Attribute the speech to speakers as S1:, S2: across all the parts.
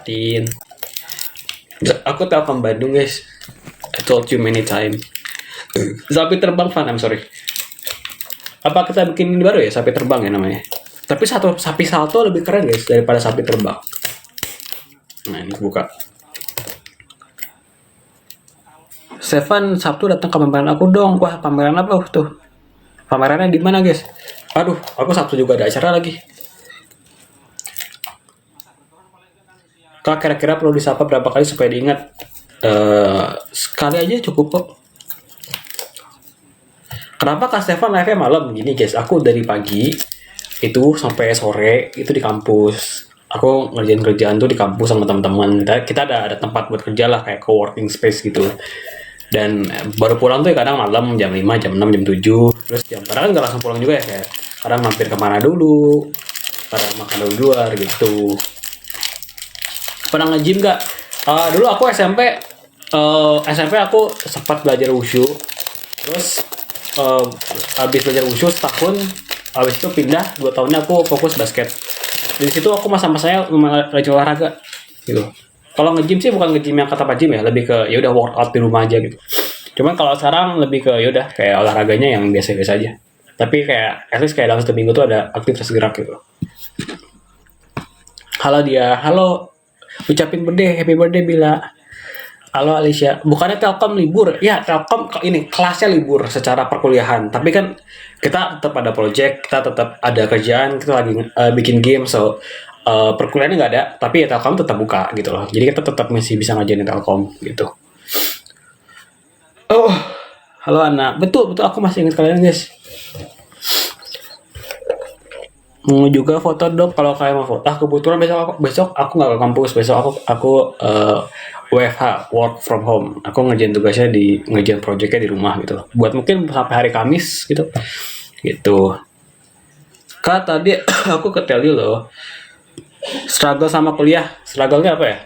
S1: Martin. Aku Telkom Bandung guys. I told you many time. Sapi terbang fan, I'm sorry. Apa kita bikin ini baru ya, sapi terbang ya namanya? Tapi sapi salto lebih keren guys daripada sapi terbang. Nah ini buka. Seven Sabtu datang ke pameran aku dong. Wah pameran apa tuh? Pamerannya di mana guys? Aduh, aku Sabtu juga ada acara lagi. Kak kira-kira perlu disapa berapa kali supaya diingat? Sekali aja cukup kok. Kenapa Kak Stefan live-nya malam gini guys? Aku dari pagi itu sampai sore itu di kampus. Aku ngerjain kerjaan tuh di kampus sama teman-teman. Kita ada tempat buat kerja lah kayak co-working space gitu. Dan baru pulang tuh ya kadang malam jam 5, jam 6, jam 7. Terus kadang kan nggak langsung pulang juga ya kayak kadang mampir kemana dulu, kadang makan dulu di luar gitu. Pernah nge-gym gak? Dulu aku SMP aku sempat belajar wushu. Terus habis belajar wushu setahun, habis itu pindah 2 tahunnya aku fokus basket. Di situ aku masa-masanya rajin olahraga gitu. Kalau nge-gym sih bukan nge-gym yang kata Pak Jim ya, lebih ke ya udah workout di rumah aja gitu. Cuman kalau sekarang lebih ke ya udah kayak olahraganya yang biasa-biasa aja. Tapi kayak at least kayak dalam 1 minggu tuh ada aktivitas gerak gitu. Halo, ucapin birthday, happy birthday Bila. Halo Alicia, bukannya Telkom libur? Ya Telkom ini kelasnya libur secara perkuliahan, tapi kan kita tetap ada project, kita tetap ada kerjaan, kita lagi bikin game, so perkuliahannya nggak ada, tapi ya Telkom tetap buka gitu loh. Jadi kita tetap masih bisa ngajarin Telkom gitu. Oh, halo anak, betul aku masih ingat kalian guys. Mau juga foto dong kalau kalian mau foto. Kebetulan besok aku nggak ke kampus, besok aku WFH, work from home. Aku ngerjain projectnya di rumah gitu. Buat mungkin sampai hari Kamis gitu. Gitu. Kak tadi aku ke tell you loh. Struggle sama kuliah. Struggle-nya apa ya?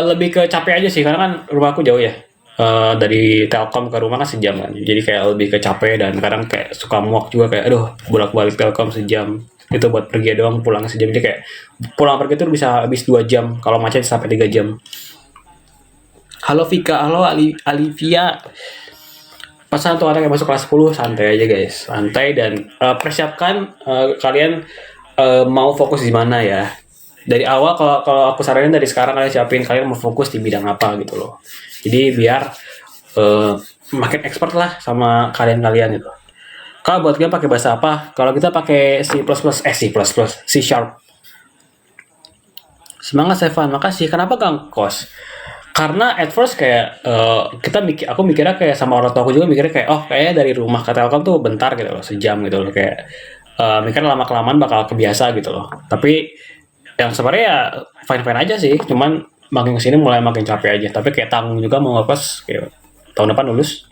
S1: Lebih ke capek aja sih karena kan rumahku jauh ya. Dari Telkom ke rumah kan sejam kan, jadi kayak lebih ke capek dan kadang kayak suka muak juga kayak aduh bolak-balik Telkom sejam itu buat pergi doang pulang sejam, jadi kayak pulang pergi itu bisa habis 2 jam kalau macet sampai 3 jam. Halo Vika, halo Alivia. Pesan tuh orang yang masuk kelas 10 santai aja guys, santai dan persiapkan kalian mau fokus di mana ya. Dari awal kalau aku saranin dari sekarang kalian siapin kalian mau fokus di bidang apa gitu loh. Jadi biar makin expert lah sama kalian itu. Kalau buat game pakai bahasa apa? Kalau kita pakai C++, C Sharp. Semangat Sevan, makasih. Kenapa Kang Kos? Karena at first kayak aku mikirnya kayak sama orang tua aku juga mikirnya kayak kayaknya dari rumah ke Telkom tuh bentar gitu loh, sejam gitu loh kayak mikirnya lama kelamaan bakal kebiasa gitu loh. Tapi yang sebenarnya ya fine aja sih, cuman makin kesini mulai makin capek aja. Tapi kayak tanggung juga mau ngekos kayak tahun depan lulus.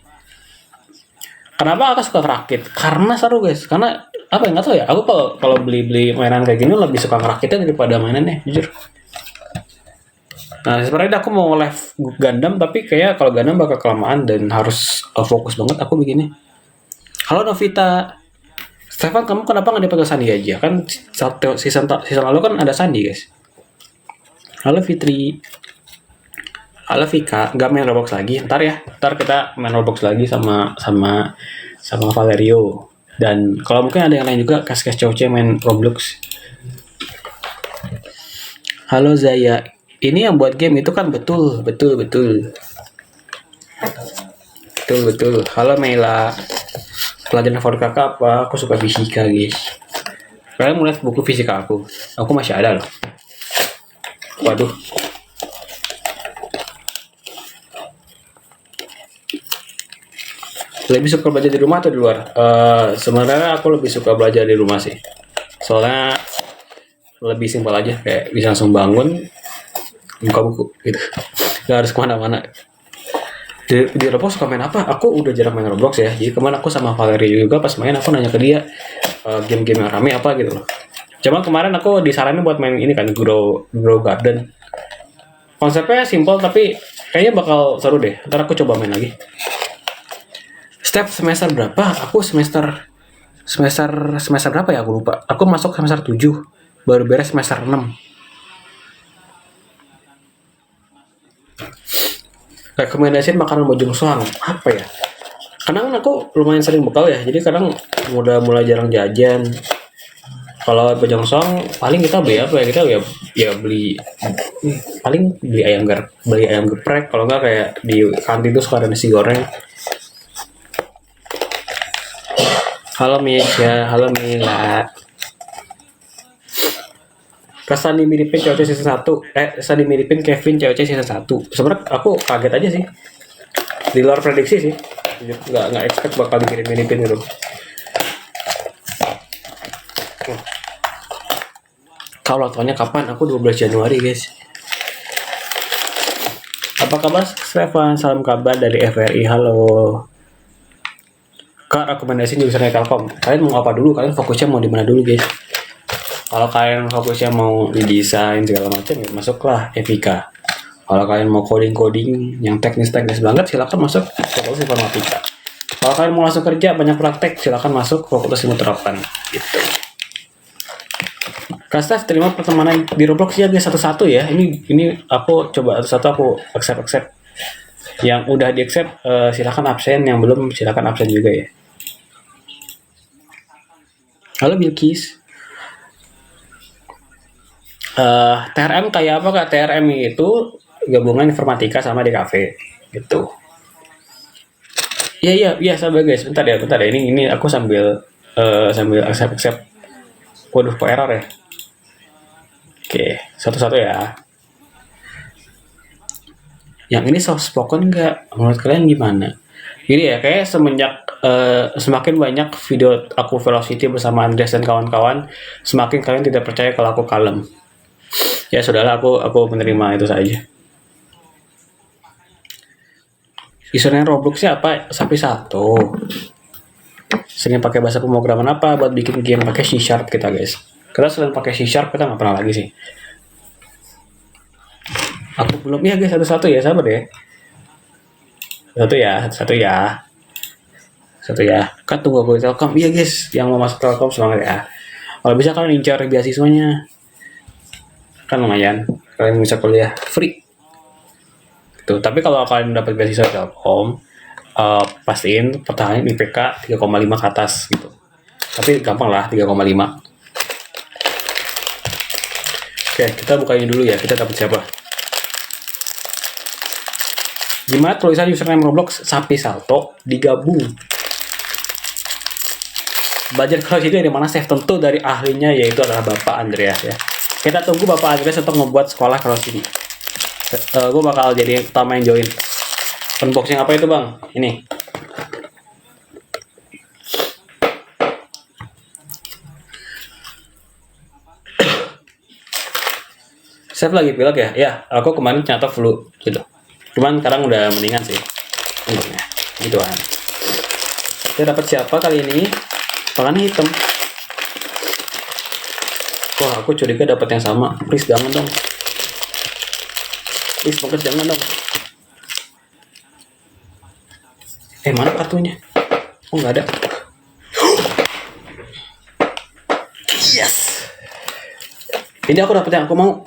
S1: Kenapa aku suka ngerakit? Karena seru guys. Karena apa ya nggak tahu ya. Aku kalau beli mainan kayak gini lebih suka ngerakitnya daripada mainannya, jujur. Nah sebenarnya aku mau live Gundam tapi kayak kalau Gundam bakal kelamaan dan harus fokus banget aku begini. Halo Novita. Stefan, kamu kenapa nggak dipanggil Sandi aja? Kan season lalu kan ada Sandi guys. Halo Fitri. Halo Vika, nggak main Roblox lagi. Ntar kita main Roblox lagi sama Valerio. Dan kalau mungkin ada yang lain juga kas cowok main Roblox. Halo Zaya. Ini yang buat game itu kan betul. Halo Mela. Pelajaran favorit kakak apa? Aku suka fisika guys. Kalian mulai buku fisika aku masih ada loh. Waduh. Lebih suka belajar di rumah atau di luar? Sebenarnya aku lebih suka belajar di rumah sih. Soalnya lebih simpel aja, kayak bisa langsung bangun, buka buku gitu. Gak harus kemana-mana. Di Roblox suka main apa? Aku udah jarang main Roblox ya. Jadi kemarin aku sama Valerie juga pas main aku nanya ke dia game-game yang rame apa gitu loh. Cuma kemarin aku disaranin buat main ini kan Grow Garden. Konsepnya simple tapi kayaknya bakal seru deh. Ntar aku coba main lagi. Step semester berapa? Aku semester berapa ya aku lupa. Aku masuk semester 7 baru beres semester 6. Rekomendasiin makanan Bojongsoang apa ya? Kadang aku lumayan sering bekal ya, jadi kadang udah mulai jarang jajan. Kalau Bojongsoang paling kita beli apa ya? Kita ya beli paling beli ayam geprek. Kalau nggak kayak di kantin tuh suka ada nasi goreng. Halo Misha, halo Mila. Kesan dimiripin COC season 1. Kesan dimiripin Kevin COC season 1. Sebenarnya aku kaget aja sih. Di luar prediksi sih. Nggak expect bakal dimirip-miripin gitu. Kalau tahunnya kapan? Aku 12 Januari guys. Apa kabar Stefan? Salam kabar dari FRI. Halo. Kak, rekomendasi jurusan Telkom. Kalian mau apa dulu? Kalian fokusnya mau di mana dulu guys? Kalau kalian fokusnya mau di desain segala macam, ya masuklah Evika. Kalau kalian mau coding yang teknis banget, silakan masuk Fakultas Informatika. Kalau kalian mau langsung kerja banyak praktek, silakan masuk Fakultas Ilmu Terapan. Gitu. Kastaf terima pertemanan di Roblox ya guys, satu-satu ya. Ini aku coba satu-satu aku accept. Yang udah di accept silakan absen, yang belum silakan absen juga ya. Halo Bilkis. TRM kayak apa Kak? TRM itu gabungan informatika sama DKV gitu. Iya sabar guys, bentar ya. Ini aku sambil accept. Waduh, kok error ya? Oke, satu-satu ya. Yang ini soft spoken nggak? Menurut kalian gimana? Jadi ya, kayak semenjak semakin banyak video aku Velocity bersama Andreas dan kawan-kawan, semakin kalian tidak percaya kalau aku kalem. Ya sudahlah, aku menerima itu saja. Username Robloxnya apa? Sapi satu. Sering pakai bahasa pemrograman apa buat bikin game pakai C# kita guys. Kita selain pakai C# kita nggak pernah lagi sih. Aku belum ya guys, satu-satu ya, sabar ya. Satu ya. Kan tunggu aku di Telkom. Iya guys, yang mau masuk Telkom semangat ya. Kalau bisa kalian incar beasiswanya. Kan lumayan, kalian bisa kuliah free tuh. Tapi kalau kalian dapat beasiswa Telkom, pastiin pertahanin IPK 3,5 ke atas gitu. Tapi gampang lah 3,5. Oke, kita bukain dulu ya. Kita dapat siapa? Gimana tulisan username Roblox Sapi Salto digabung? Budget kalau ini dari mana? Save tentu dari ahlinya, yaitu adalah Bapak Andreas ya. Kita tunggu Bapak Andreas untuk membuat sekolah cross ini. Gue bakal jadi pertama yang join. Unboxing apa itu bang? Ini. Chef lagi pilek ya? Ya, aku kemarin ternyata flu gitu. Cuman sekarang udah mendingan sih. Untungnya. Gitu kan. Kita dapat siapa kali ini? Tangan hitam. Wah, aku curiga dapat yang sama. Please jangan dong. Please banget jangan dong. Mana kartunya? Oh, nggak ada. Yes. Ini aku dapet yang aku mau.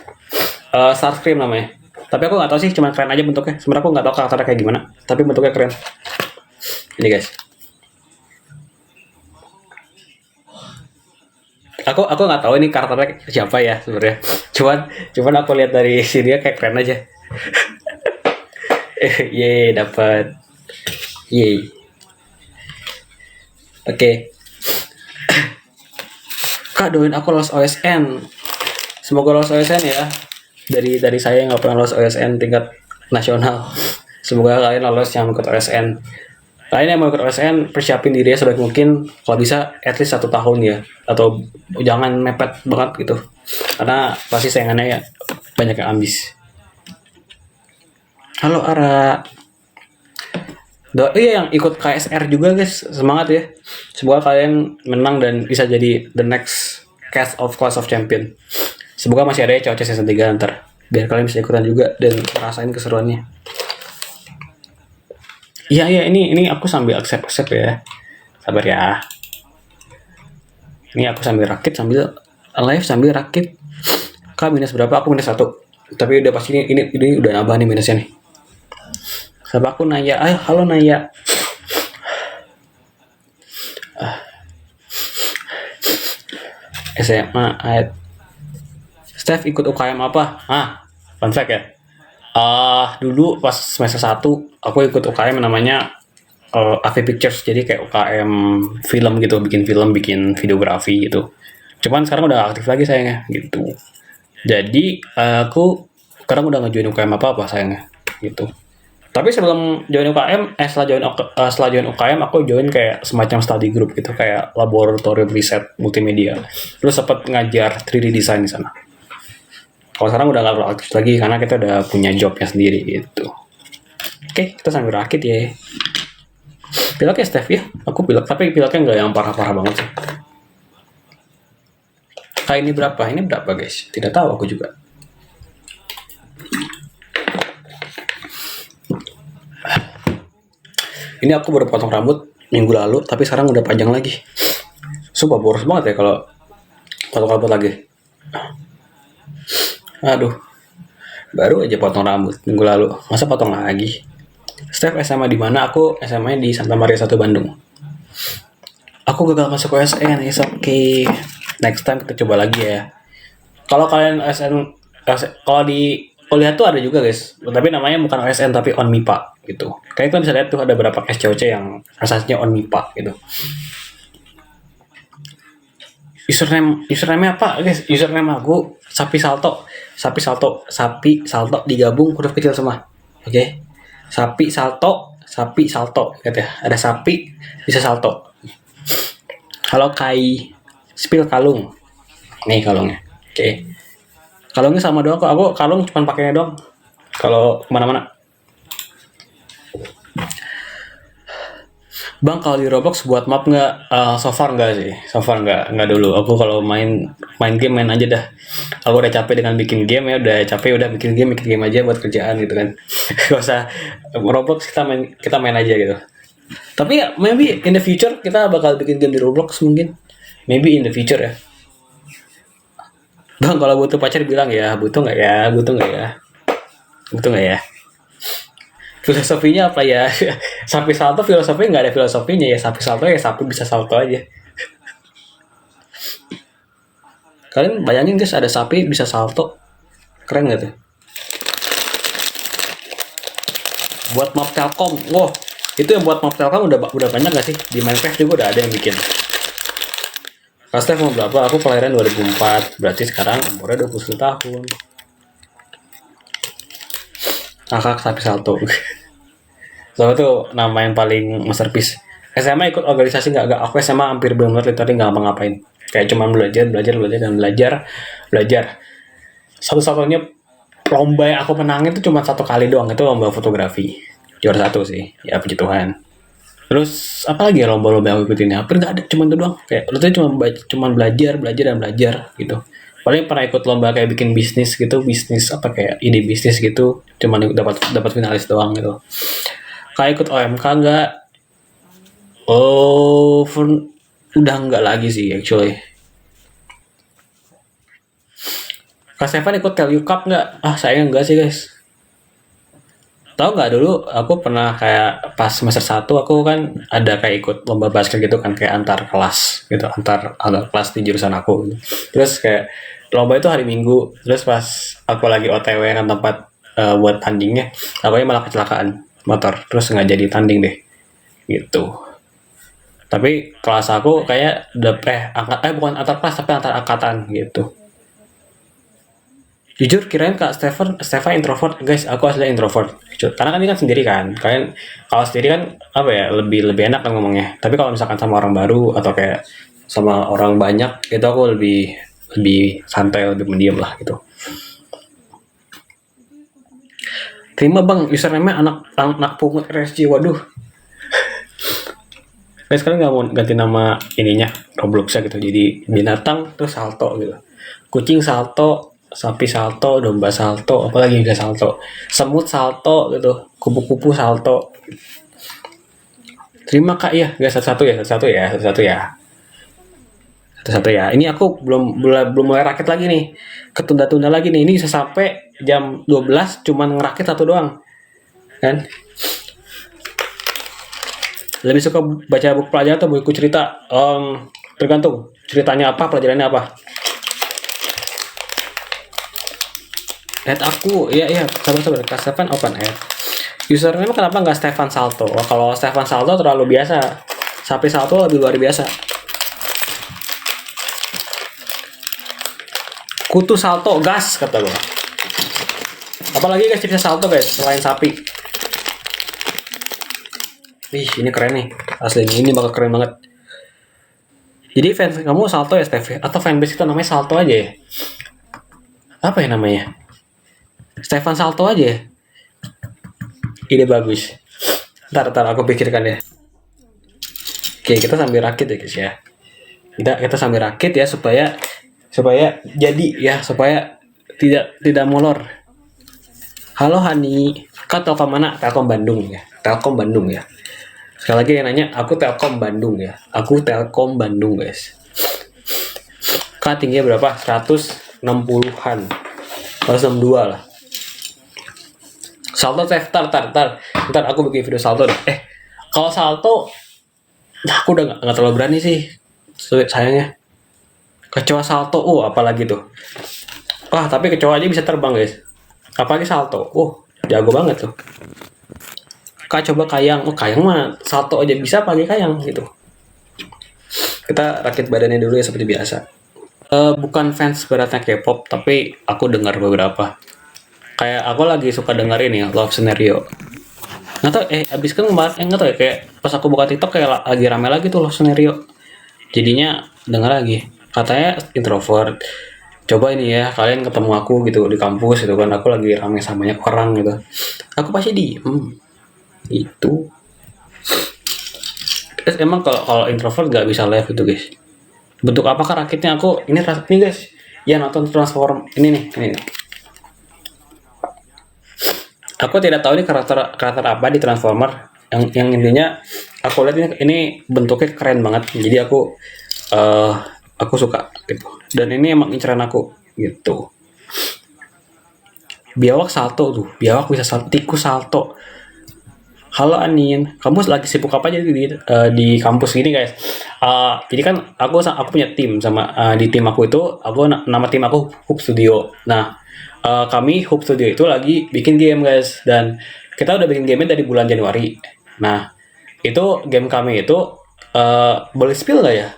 S1: Starscream namanya. Tapi aku nggak tahu sih, cuma keren aja bentuknya. Sebenarnya aku nggak tahu karakternya kayak gimana. Tapi bentuknya keren. Ini guys. Aku nggak tahu ini karakternya siapa ya sebenarnya. Cuman aku lihat dari sini kayak keren aja. Yeay, dapat. Yeay. Oke. Kak, doain aku lolos OSN. Semoga lolos OSN ya. Dari saya nggak pernah lolos OSN tingkat nasional. Semoga kalian lolos yang ikut OSN. Kalian yang mau ikut OSN, persiapin diri ya sebaik mungkin. Kalau bisa, at least 1 tahun ya. Atau jangan mepet banget gitu. Karena pasti sayangannya ya banyak yang ambis. Halo Ara. Iya yang ikut KSR juga guys. Semangat ya. Semoga kalian menang dan bisa jadi the next Clash of Champion. Semoga masih ada ya cowok season 3 ntar. Biar kalian bisa ikutan juga dan ngerasain keseruannya. Iya ini aku sambil accept ya. Sabar ya. Ini aku sambil rakit sambil live sambil rakit. Kak minus berapa? Aku minus 1. Tapi udah pasti ini udah nambah nih minusnya nih. Sama aku Naya, ayo halo Naya. SMA, Steph ikut UKM apa? Fun fact ya. Dulu pas semester 1 aku ikut UKM namanya AV Pictures, jadi kayak UKM film gitu, bikin film, bikin videografi gitu. Cuman sekarang udah aktif lagi sayangnya gitu. Jadi aku sekarang udah ngejoin UKM apa sayangnya gitu. Tapi sebelum join UKM, setelah join UKM aku join kayak semacam study group gitu, kayak laboratorium riset multimedia. Terus sempat ngajar 3D design di sana. Kalau sekarang udah nggak aktif lagi karena kita udah punya jobnya sendiri gitu. Oke, kita sambil rakit ya. Pileknya Steph ya, aku pilek, tapi pileknya nggak yang parah-parah banget sih. Kayak ini berapa? Ini berapa guys? Tidak tahu aku juga. Ini aku baru potong rambut minggu lalu, tapi sekarang udah panjang lagi. Sumpah boros banget ya kalau potong rambut lagi. Aduh, baru aja potong rambut minggu lalu, masa potong lagi? Steph SMA di mana? Aku SMA di Santa Maria 1 Bandung. Aku gagal masuk USN, is okay. Next time kita coba lagi ya. Kalau kalian kalau di kuliah tuh ada juga guys, tapi namanya bukan OSN tapi on MIPA gitu. Kalian kan bisa lihat tuh ada berapa SCOC yang rasanya on MIPA gitu. Username apa guys? Username aku sapi salto digabung huruf kecil semua. Oke. Sapi salto gitu ya. Ada sapi bisa salto. Halo Kai, spill kalung. Nih kalungnya. Oke. Kalungnya sama doang kok. Aku kalung cuma pakainya doang. Kalau kemana-mana. Bang, kalau di Roblox buat map nggak? So far nggak sih. So far nggak dulu. Aku kalau main game main aja dah. Aku udah capek dengan bikin game ya. Udah capek udah bikin game aja buat kerjaan gitu kan. Gak usah Roblox, kita main aja gitu. Tapi ya, maybe in the future kita bakal bikin game di Roblox mungkin. Maybe in the future ya. Bang, kalau butuh pacar bilang ya, butuh nggak ya? Filosofinya apa ya? Sapi salto filosofinya nggak ada filosofinya ya. Sapi salto ya sapi bisa salto aja. Kalian bayangin guys, ada sapi bisa salto, keren nggak tuh? Buat map Telkom, wow, itu yang buat map Telkom udah banyak nggak sih? Di Minecraft juga udah ada yang bikin. Steph mau berapa? Aku kelahiran 2004, berarti sekarang umurnya 21 tahun. Kakak sapi salto. Soalnya tuh nama yang paling masterpiece. SMA ikut organisasi nggak? Aku SMA hampir benar literally nggak ngapa-ngapain. Kayak cuma belajar. Satu-satunya lomba yang aku menangin itu cuma 1 kali doang, itu lomba fotografi. Juara 1 sih, ya puji Tuhan. Terus apa lagi ya lomba-lomba yang aku ikutin? Hampir nggak ada, cuma itu doang. Kayak lu tuh cuma belajar gitu. Paling pernah ikut lomba kayak bikin bisnis gitu, bisnis apa kayak ide bisnis gitu, cuma dapat finalis doang gitu. Kayak ikut OMK nggak? Udah nggak lagi sih actually. Kak Stefan ikut Telu Cup nggak? Saya nggak sih guys. Tahu nggak dulu aku pernah kayak pas semester 1 aku kan ada kayak ikut lomba basket gitu kan, kayak antar kelas gitu, antar kelas di jurusan aku gitu. Terus kayak lomba itu hari Minggu, terus pas aku lagi OTW kan tempat buat tandingnya, aku malah kecelakaan motor, terus nggak jadi tanding deh gitu. Tapi kelas aku kayak udah bukan antar kelas tapi antar angkatan gitu. Jujur kirain Kak Stefan introvert, guys. Aku asli introvert. Karena kan ini kan sendiri kan. Kalian kalau sendiri kan apa ya, lebih enak kan ngomongnya. Tapi kalau misalkan sama orang baru atau kayak sama orang banyak, itu aku lebih santai, lebih mendiam lah gitu. Terima Bang, username anak pungut RSG. Waduh. Guys, sekarang nggak mau ganti nama ininya Robloxnya gitu. Jadi binatang terus salto gitu. Kucing salto, sapi salto, domba salto, apalagi bisa salto, semut salto gitu, kupu-kupu salto. Terima Kak ya, guys, satu ya. Ini aku belum mulai rakit lagi nih, ketunda-tunda lagi nih. Ini bisa sampai jam 12 cuman ngerakit satu doang, kan? Lebih suka baca buku pelajaran atau buku cerita? Tergantung ceritanya apa, pelajarannya apa. Add aku, iya, sabar. Kelas 7 open add. Username kenapa nggak Stefan Salto? Oh, kalau Stefan Salto terlalu biasa. Sapri Salto lebih luar biasa. Kutu Salto, gas kata gua. Apalagi guys bisa Salto guys, selain sapi. Wih, ini keren nih. Asli ini bakal keren banget. Jadi fans kamu Salto ya, Stef? Atau fanbase itu namanya Salto aja ya? Apa ya namanya? Stefan Salto aja ya? Ide bagus. Ntar aku pikirkan ya. Oke, kita sambil rakit ya guys ya. Kita sambil rakit ya supaya jadi ya, supaya tidak molor. Halo Hani, kau Telkom mana? Telkom Bandung ya. Telkom Bandung ya. Sekali lagi yang nanya, aku Telkom Bandung ya. Aku Telkom Bandung guys. Kak tingginya berapa? 160-an. 162 lah. Salto Chef, ntar aku bikin video salto deh. Kalau salto, aku udah nggak terlalu berani sih, sayangnya. Kecoa salto, apalagi tuh. Wah, tapi kecoa aja bisa terbang guys. Apalagi salto, jago banget tuh. Kak coba kayang, kayang mah salto aja bisa pakai kayang gitu. Kita rakit badannya dulu ya seperti biasa. Bukan fans beratnya K-pop, tapi aku dengar beberapa. Kayak aku lagi suka dengerin ya Love Scenario. Nggak tau abis kan kemarin nggak tau ya, kayak pas aku buka TikTok kayak lagi rame lagi tuh Love Scenario. Jadinya denger lagi. Katanya introvert. Coba ini ya kalian ketemu aku gitu di kampus gitu kan, aku lagi rame sama banyak orang gitu. Aku pasti diem. Itu. Emang kalau introvert nggak bisa live gitu guys. Bentuk apakah rakitnya aku ini guys. Ya nonton Transform ini nih. Aku tidak tahu ini karakter apa di Transformer. Yang intinya aku lihat ini bentuknya keren banget. Jadi aku suka gitu. Dan ini emang inceran aku gitu. Biawak salto tuh. Biawak bisa salto. Tikus salto. Halo Anin, kamu lagi sibuk apa aja di kampus gini guys? Jadi kan aku punya tim sama di tim aku itu nama tim aku Hoop Studio. Nah, kami Hoop Studio itu lagi bikin game guys, dan kita udah bikin game dari bulan Januari. Nah, itu game kami itu boleh spill nggak ya?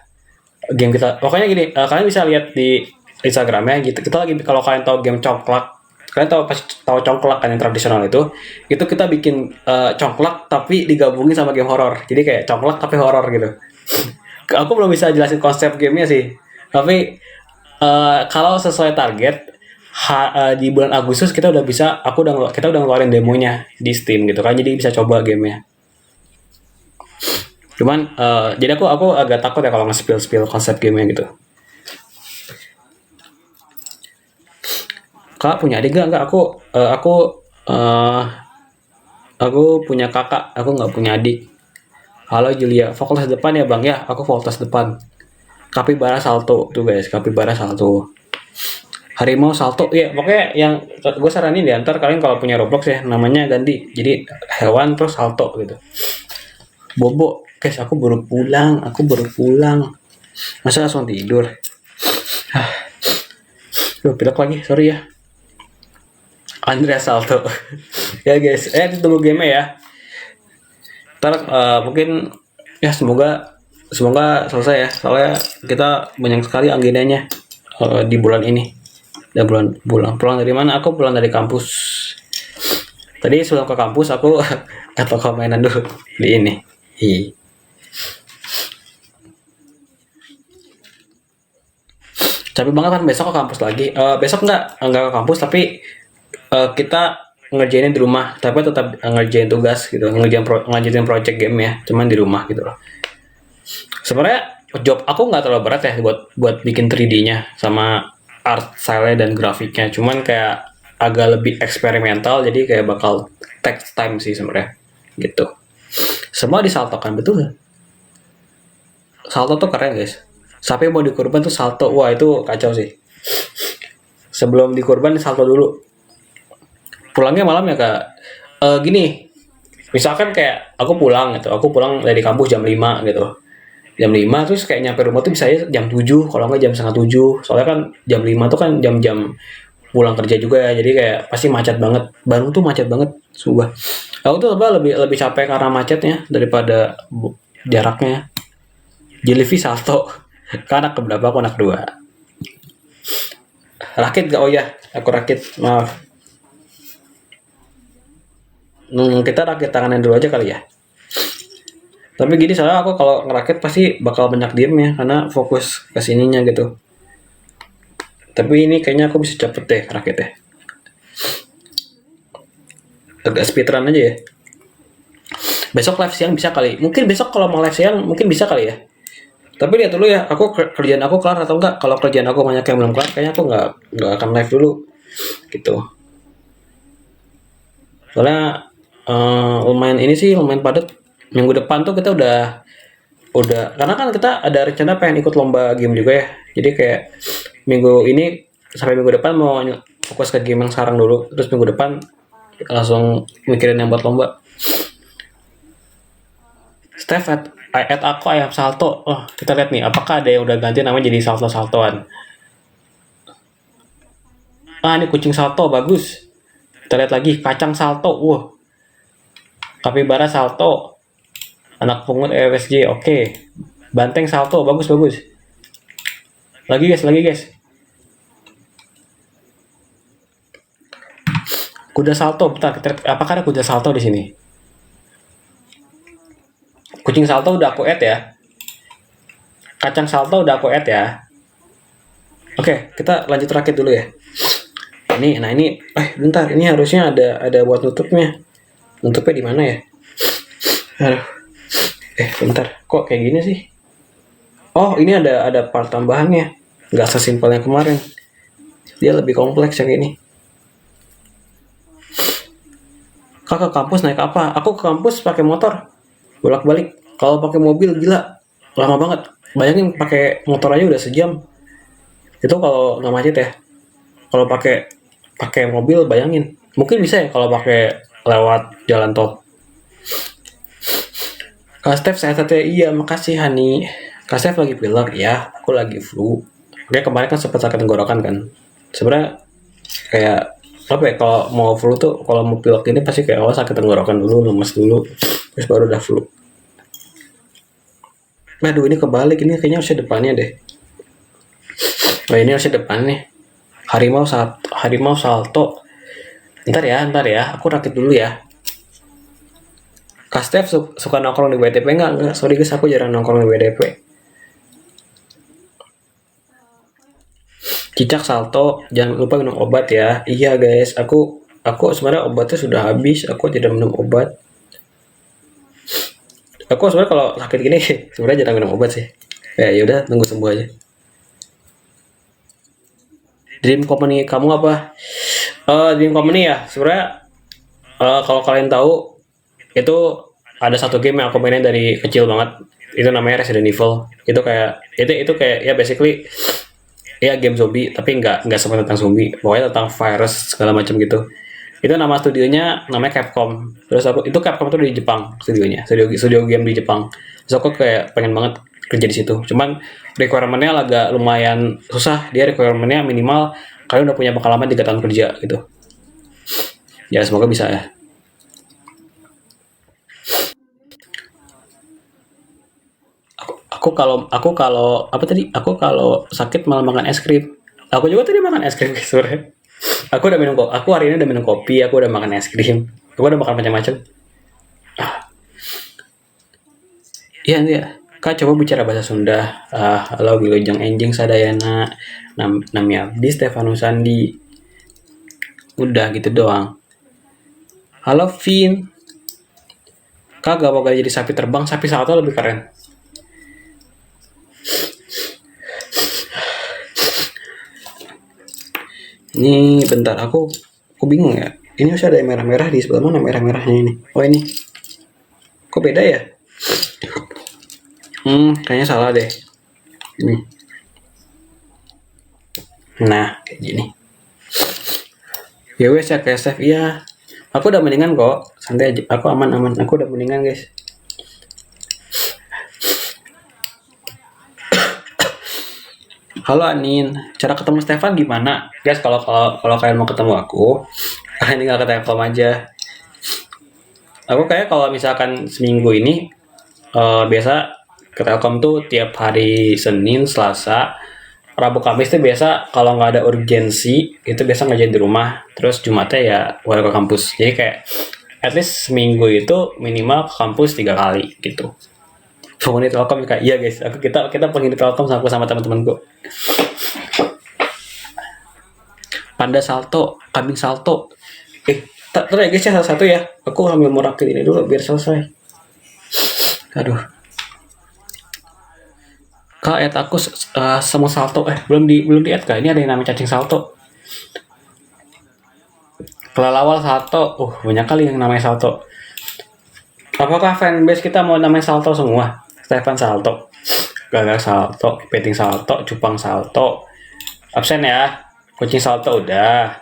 S1: Game kita, pokoknya gini, kalian bisa lihat di Instagramnya gitu. Kita lagi, kalau kalian tahu game congklak, kalian tahu congklak kan yang tradisional itu kita bikin congklak tapi digabungin sama game horor. Jadi kayak congklak tapi horor gitu. Aku belum bisa jelasin konsep gamenya sih. Tapi kalau sesuai target di bulan Agustus kita udah ngeluarin demonya di Steam gitu kan. Jadi bisa coba gamenya. Cuman jadi aku agak takut ya kalau nge-spill konsep gamenya gitu. Kak punya adik enggak? Aku punya kakak, aku nggak punya adik. Halo Julia, fakultas depan ya bang? Ya, aku fakultas depan. Kapibara salto tuh guys, kapibara salto. Harimau salto, ya pokoknya yang gue saranin di antar kalian kalau punya Roblox ya namanya ganti. Jadi hewan terus salto gitu. Bobo, guys aku baru pulang. Masa langsung tidur? Duh, pilek lagi, sorry ya. Andrea Salto. Ya guys, tunggu game ya. Ntar mungkin ya semoga selesai ya. Soalnya kita banyak sekali agendanya di bulan ini. Dan pulang dari mana? Aku pulang dari kampus. Tadi sebelum ke kampus aku atau mainan dulu di ini. Capek banget kan, besok ke kampus lagi. Besok enggak ke kampus tapi kita ngerjainnya di rumah, tapi tetap ngerjain tugas gitu, ngerjain project game ya, cuman di rumah gitu loh. Sebenarnya job aku nggak terlalu berat ya buat bikin 3D-nya sama art style dan grafiknya, cuman kayak agak lebih eksperimental, jadi kayak bakal take time sih sebenarnya gitu. Semua disaltokan, betul. Salto tuh keren guys. Sampai mau dikurban tuh salto, wah itu kacau sih. Sebelum dikurban salto dulu. Pulangnya malam ya kak. Gini, Misalkan kayak aku pulang gitu, aku pulang dari kampus jam 5 gitu. Jam 5 terus kayak nyampe rumah tuh bisa ya jam 7, kalau nggak jam setengah 7. Soalnya kan jam 5 tuh kan jam-jam pulang kerja juga ya. Jadi kayak pasti macet banget. Bandung tuh macet banget, sumpah. Aku tuh lebih lebih capek karena macetnya daripada jaraknya. Jellyfish salto. Kan anak keberapa? Aku anak dua. Rakit gak? Oh ya, aku rakit. Maaf. Kita rakit tangannya dulu aja kali ya. Tapi gini soalnya aku kalau ngerakit pasti bakal banyak diem ya karena fokus ke sininya gitu. Tapi ini kayaknya aku bisa cepet deh rakitnya. Agak speedrun aja ya. Besok live siang bisa kali. Mungkin besok kalau mau live siang mungkin bisa kali ya. Tapi lihat dulu ya, aku kerjaan aku kelar atau enggak. Kalau kerjaan aku banyak yang belum kelar, kayaknya aku nggak akan live dulu gitu. Soalnya lumayan ini sih lumayan padat. Minggu depan tuh kita udah karena kan kita ada rencana pengen ikut lomba game juga ya. Jadi kayak minggu ini sampai minggu depan mau fokus ke game yang sekarang dulu. Terus minggu depan langsung mikirin yang buat lomba. Steph at aku ayam salto. Oh, kita lihat nih apakah ada yang udah ganti namanya jadi salto-saltoan. Ah, ini kucing salto bagus. Kita lihat lagi kacang salto. Wah, kapibara salto. Anak pungut EWSG. Oke. Banteng salto bagus bagus. Lagi guys. Kuda salto, bentar, apakah ada kuda salto di sini? Kucing salto udah aku add ya. Kacang salto udah aku add ya. Oke, kita lanjut rakit dulu ya. Nah ini, bentar, ini harusnya ada buat nutupnya. Nutupnya di mana ya? Aduh. Bentar, kok kayak gini sih? Oh, ini ada part tambahannya. Nggak sesimpel yang kemarin. Dia lebih kompleks yang ini. Kak ke kampus naik apa? Aku ke kampus pakai motor. Bolak-balik. Kalau pakai mobil gila, lama banget. Bayangin pakai motor aja udah sejam. Itu kalau nggak macet ya. Kalau pakai mobil bayangin. Mungkin bisa ya kalau pakai lewat jalan tol. Kak Steph sehat ya? Iya, makasih Hani. Kak Steph lagi pilek ya, aku lagi flu. Dia kemarin kan sempat sakit tenggorokan kan. Sebenarnya kayak apa ya kalau mau flu tuh kalau mau pilek ini pasti kayak sakit tenggorokan dulu, lemes dulu, terus baru udah flu. Aduh ini kebalik, ini kayaknya harusnya depannya deh. Nah ini harusnya depan nih. Harimau salto. Ntar ya, aku rakit dulu ya. Kak Steph suka nongkrong di WDP enggak? Sorry guys, aku jarang nongkrong di WDP. Cicak salto, jangan lupa minum obat ya. Iya guys, aku sebenarnya obatnya sudah habis, aku tidak minum obat. Aku sebenarnya kalau sakit gini sebenarnya jarang minum obat sih. Yaudah, tunggu sembuh aja. Dream company kamu apa? Dream company ya, sebenarnya kalau kalian tahu itu ada satu game yang aku mainin dari kecil banget. Itu namanya Resident Evil. Itu kayak ya basically ya game zombie tapi nggak semua tentang zombie, pokoknya tentang virus segala macam gitu. Itu nama studionya namanya Capcom. Terus itu Capcom tuh di Jepang studionya, studio game di Jepang. Terus aku kayak pengen banget kerja di situ, cuman requirementnya agak lumayan susah. Dia requirementnya minimal kalian udah punya pengalaman 3 tahun kerja gitu. Ya semoga bisa ya. Aku kalau apa tadi? Aku kalau sakit malah makan es krim. Aku juga tadi makan es krim sore. Aku udah minum kopi. Aku hari ini udah minum kopi. Aku udah makan es krim. Aku udah makan macam-macam. Iya iya. Kak coba bicara bahasa Sunda. Halo Wilujeng Enjing Sadayana. Namanya Abdi Stefanus Sandi. Udah gitu doang. Halo Vin. Kak gak mau jadi sapi terbang. Sapi salto lebih keren. Ini bentar, aku bingung ya. Ini harus ada yang merah-merah di sebelah mana merah-merahnya ini? Oh ini. Kok beda ya? Kayaknya salah deh. Ini. Nah, kayak gini. Ya wes ya kayak Steph, iya. Aku udah mendingan kok, santai aja. Aku aman-aman. Aku udah mendingan guys. Halo Anin, cara ketemu Stefan gimana? Guys, kalau kalian mau ketemu aku, kalian tinggal ke Telkom aja. Aku kayak kalau misalkan seminggu ini biasa ke Telkom tuh tiap hari Senin, Selasa, Rabu, Kamis tuh biasa kalau nggak ada urgensi itu biasa ngajain di rumah. Terus Jumatnya ya boleh ke kampus. Jadi kayak at least seminggu itu minimal ke kampus 3 kali gitu. Penghuni Telkom kayak iya guys, kita penghuni Telkom sama teman-temanku. Panda salto, kambing salto. Tak ya guys ya satu ya. Aku sambil mau rakit ini dulu biar selesai. Aduh. Kak, add aku semua salto. Belum di add kak. Ini ada yang namanya cacing salto. Kelelawar salto. Banyak kali yang namanya salto. Apakah fanbase kita mau namanya salto semua? Stefan salto, Gagal salto, Peting salto, Cupang salto. Absen ya. Kucing salto udah.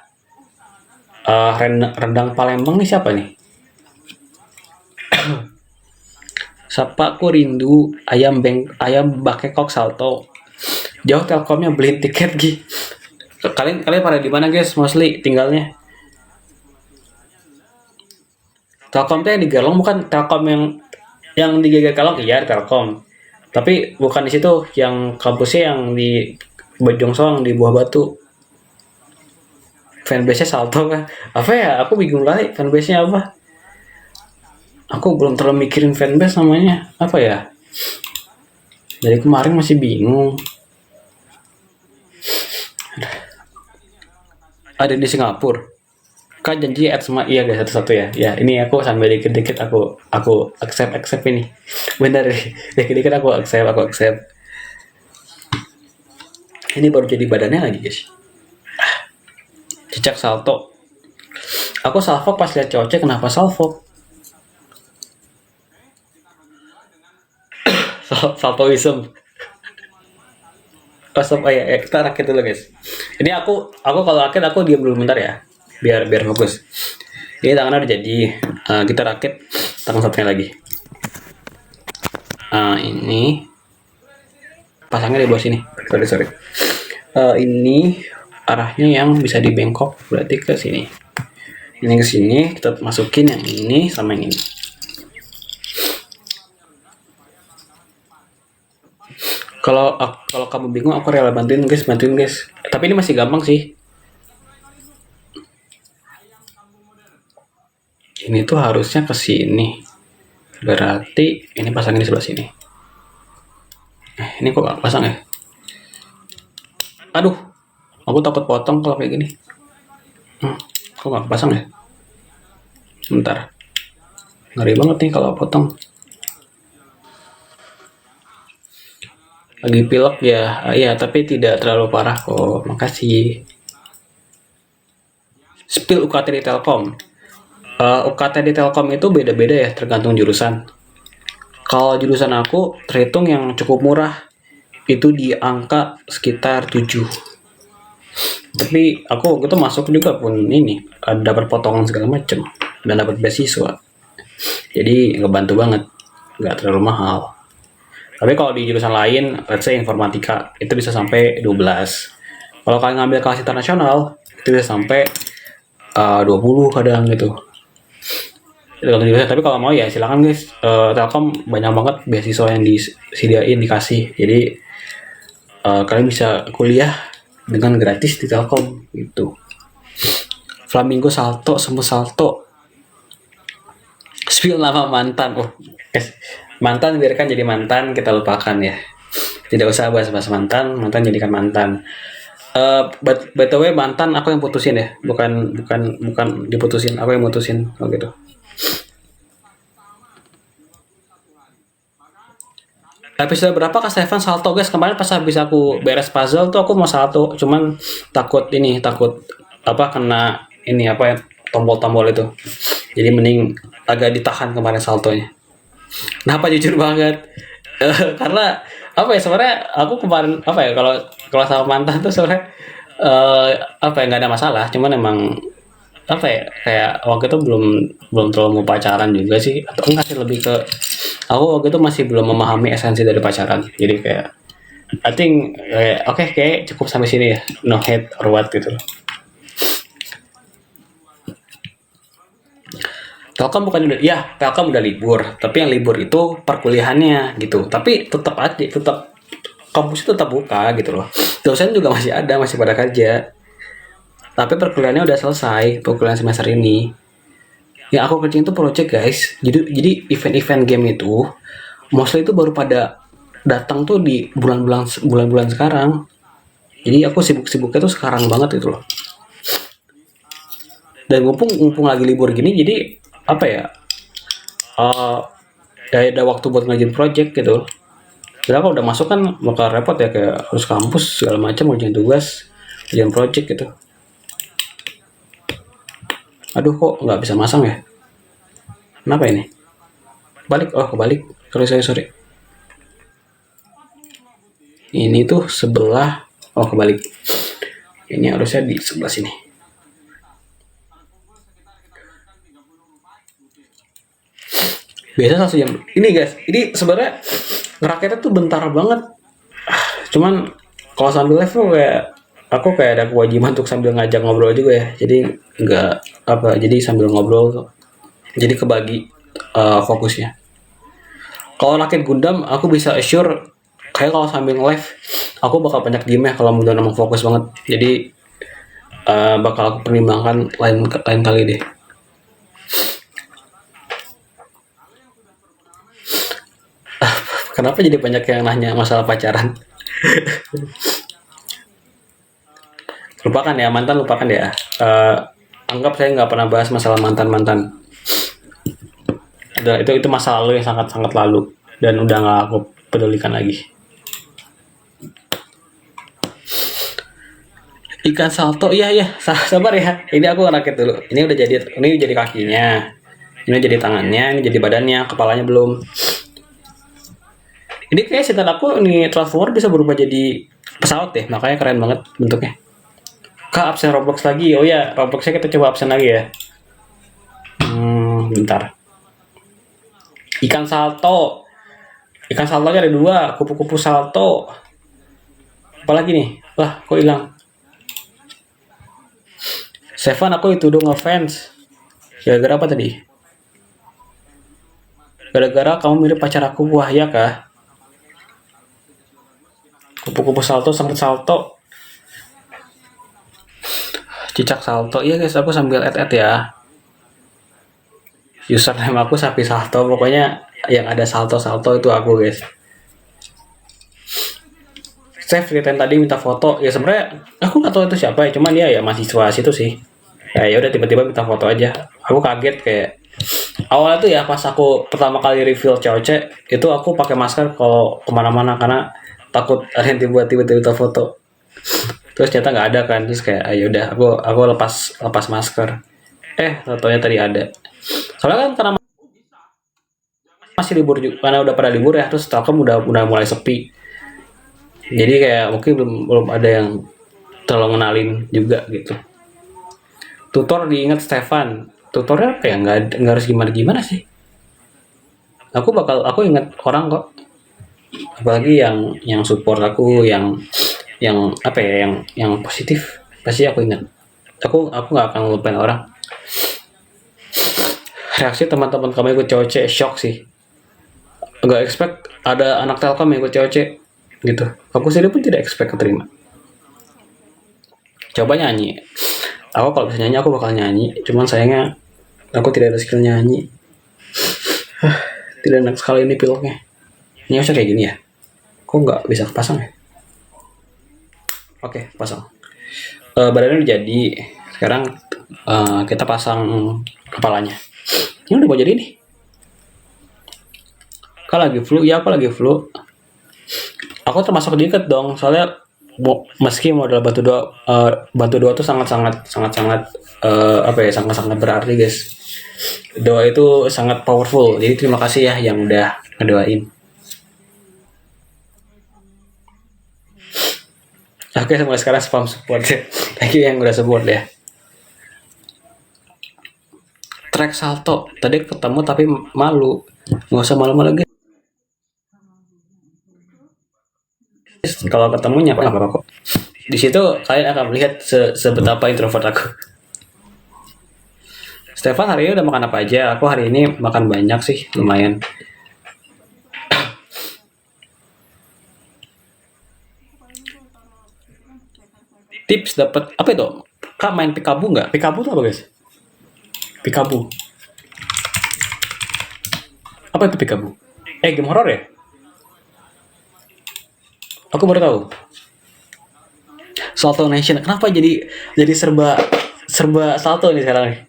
S1: Rendang Palembang nih siapa nih? Sapa aku rindu ayam bakekok salto. Jauh Telkomnya beliin tiket Gi. Kalian pada di mana guys? Mostly tinggalnya. Telkom tuh yang di Galong bukan Telkom yang di GG Galong iya Telkom. Tapi bukan di situ yang kampusnya yang di Bojong Soang di Buah Batu. Fanbase-nya salto kan? Apa ya? Aku bingung kali fanbase-nya apa. Aku belum terlalu mikirin fanbase namanya. Apa ya? Dari kemarin masih bingung. Ada di Singapura. Kak janji add semua iya guys satu-satu ya. Ya ini aku sambil dikit-dikit aku accept ini. Bentar dikit-dikit aku accept. Ini baru jadi badannya lagi guys. Cicak salto. Aku salfok pas lihat cocok kenapa salfok? Saltoism. Ya, kita rakit dulu guys. Ini aku kalau rakit aku diam dulu bentar ya. Biar fokus. Ini tangannya udah jadi. Kita rakit tangan satunya lagi. Ini pasangnya di bawah sini. Sorry. Ini arahnya yang bisa dibengkok berarti ke sini. Ini ke sini kita masukin yang ini sama yang ini. Kalau kamu bingung aku rela bantuin guys. Tapi ini masih gampang sih. Ini tuh harusnya ke sini. Berarti ini pasangin di sebelah sini. Ini kok gak pasang ya? Aduh, aku takut potong kalau kayak gini. Kok gak pasang ya? Sebentar. Ngeri banget nih kalau potong. Lagi pilek ya, iya tapi tidak terlalu parah kok. Makasih. Spill UKT di Telkom. UKT di Telkom itu beda-beda ya tergantung jurusan. Kalau jurusan aku terhitung yang cukup murah itu di angka sekitar 7. Tapi aku gitu masuk juga pun ini dapat potongan segala macam dan dapat beasiswa. Jadi ngebantu banget, nggak terlalu mahal. Tapi kalau di jurusan lain, let's say informatika, itu bisa sampai 12. Kalau kalian ngambil kelas internasional, itu bisa sampai 20 kadang gitu. Tapi kalau mau ya silakan guys. Telkom banyak banget beasiswa yang disediain dikasih. Jadi kalian bisa kuliah dengan gratis di Telkom gitu. Flamingo salto, semua salto. Spill nama mantan. Mantan biarkan jadi mantan, kita lupakan ya. Tidak usah bahas mantan jadikan mantan. By the way mantan aku yang putusin ya, bukan diputusin, aku yang mutusin gitu. Episode berapa Kak Stefan salto guys? Kemarin pas habis aku beres puzzle tuh aku mau salto, cuman takut kena tombol-tombol itu. Jadi mending agak ditahan kemarin saltonya. Kenapa jujur banget? Karena sebenarnya aku kemarin kalau sama mantan tuh sebenarnya nggak ada masalah, cuman emang apa ya, kayak waktu itu belum belum terlalu mau pacaran juga sih, atau enggak sih, lebih ke aku waktu itu masih belum memahami esensi dari pacaran. Jadi kayak I think oke, kayak cukup sampai sini ya, no hate or what gitu loh. Telkom bukan udah, ya Telkom udah libur, tapi yang libur itu perkuliahannya gitu. Tapi tetap aja, tetap kampus itu tetap buka gitu loh. Dosen juga masih ada, masih pada kerja. Tapi perkuliahannya udah selesai, perkuliahan semester ini. Yang aku kerjain itu project guys. Jadi event-event game itu mostly itu baru pada datang tuh di bulan-bulan sekarang. Jadi aku sibuk-sibuknya tuh sekarang banget itu loh. Dan mumpung lagi libur gini, jadi apa ya? eh kayak ada waktu buat ngajin project gitu. Karena kalau udah masuk kan bakal repot ya, kayak harus kampus segala macam, ngerjain tugas, ngerjain project gitu. Aduh, kok nggak bisa masang ya? Kenapa ini? Balik, oh kebalik. Sorry. Ini tuh sebelah, oh kebalik. Ini harusnya di sebelah sini. Biasa 1 jam. Ini guys, ini sebenarnya ngeraketnya tuh bentar banget. Cuman kalau sambil live tuh kayak aku kayak ada kewajiban untuk sambil ngajak ngobrol juga ya. Jadi nggak apa, jadi sambil ngobrol jadi kebagi fokusnya. Kalau rakit Gundam aku bisa assure kayak kalau sambil live aku bakal banyak game ya kalau benar mau fokus banget. Jadi bakal aku pertimbangkan lain kali deh. Kenapa jadi banyak yang nanya masalah pacaran? Lupakan ya mantan, lupakan ya. Anggap saya nggak pernah bahas masalah mantan. Itu masa lalu yang sangat lalu dan udah nggak aku pedulikan lagi. Ikan salto, iya, sabar ya. Ini aku rakit dulu. Ini jadi kakinya. Ini jadi tangannya, ini jadi badannya, kepalanya belum. Ini kayak setan aku ini transformer bisa berubah jadi pesawat deh, makanya keren banget bentuknya. Kak, absen Roblox lagi. Oh ya, Robloxnya kita coba absen lagi ya. Bentar. Ikan salto. Ikan saltonya ada 2, kupu-kupu salto. Apalagi nih? Wah, kok hilang? Seven, aku itu dong ngefans. Gara-gara apa tadi? Gara-gara kamu mirip pacar aku. Wah, ya kah? Kupu-kupu salto, sangat salto. Cicak salto. Iya guys, aku sambil add ya. Username aku Sapi Salto. Pokoknya yang ada salto-salto itu aku guys. Chef ceritain tadi minta foto. Ya sebenarnya aku nggak tahu itu siapa ya. Cuman dia ya mahasiswa situ sih. Ya udah tiba-tiba minta foto aja. Aku kaget kayak awalnya tuh ya pas aku pertama kali reveal cewek itu aku pakai masker kalau kemana-mana karena takut ada yang tiba-tiba minta foto. Terus ternyata nggak ada kan, terus kayak ayo udah aku lepas masker. Fotonya tadi ada. Soalnya kan karena masih libur juga, karena udah pada libur ya, terus Telkom udah mulai sepi. Jadi kayak mungkin belum ada yang terlalu ngenalin juga gitu. Tutor diingat Stefan. Tutornya apa ya? Nggak harus gimana sih. Aku ingat orang kok. Apalagi yang support aku, yang apa ya, yang positif pasti aku ingat. Aku nggak akan ngelupain orang. Reaksi teman-teman kami ikut COC shock sih. Nggak expect ada anak Telkom yang ikut COC gitu. Aku sendiri pun tidak expect keterima. Coba nyanyi. Aku kalau bisa nyanyi aku bakal nyanyi. Cuman sayangnya aku tidak ada skill nyanyi. Tidak enak sekali ini piloknya. Ini harusnya kayak gini ya. Kok nggak bisa kepasang ya? Oke, pasang. Badannya udah jadi. Sekarang kita pasang kepalanya. Ini udah mau jadi nih. Kau lagi flu? Ya aku lagi flu. Aku termasuk dikit dong, soalnya meski modal bantu doa tuh sangat apa ya, sangat berarti guys. Doa itu sangat powerful. Jadi terima kasih ya yang udah ngedoain. Oke, mulai sekarang spam support ya. Thank you yang udah support ya. track salto. Tadi ketemu tapi malu. Nggak usah malu-malu guys. Kalau ketemunya apa kok. Di situ kalian akan melihat sebetapa introvert aku. Stefan hari ini udah makan apa aja? Aku hari ini makan banyak sih, lumayan. Tips dapat apa itu? Kak main pikabu nggak? Pikabu tuh apa guys? Pikabu. Apa itu pikabu? Game horror ya? Aku baru tahu. Salto Nation. Kenapa jadi serba salto nih sekarang nih?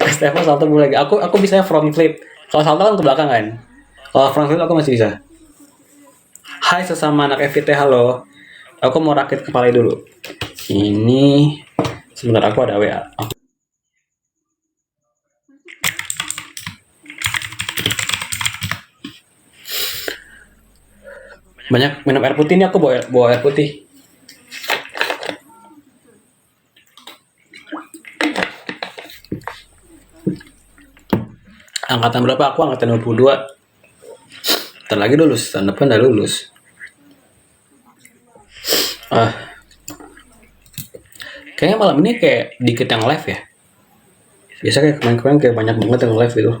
S1: Stefan salto boleh lagi. Aku bisa front flip. Kalau salto kan ke belakang kan. Kalau front flip aku masih bisa. Hai sesama anak FVT, halo. Aku mau rakit kepala dulu. Ini sebentar aku ada WA. Banyak minum air putih, ini aku bawa air putih. Angkatan berapa? Aku angkatan 22. Ntar lagi lulus, tahun depan udah lulus. Kayaknya malam ini kayak dikit yang live ya. Biasa kayak kemarin-kemarin kayak banyak banget yang live itu.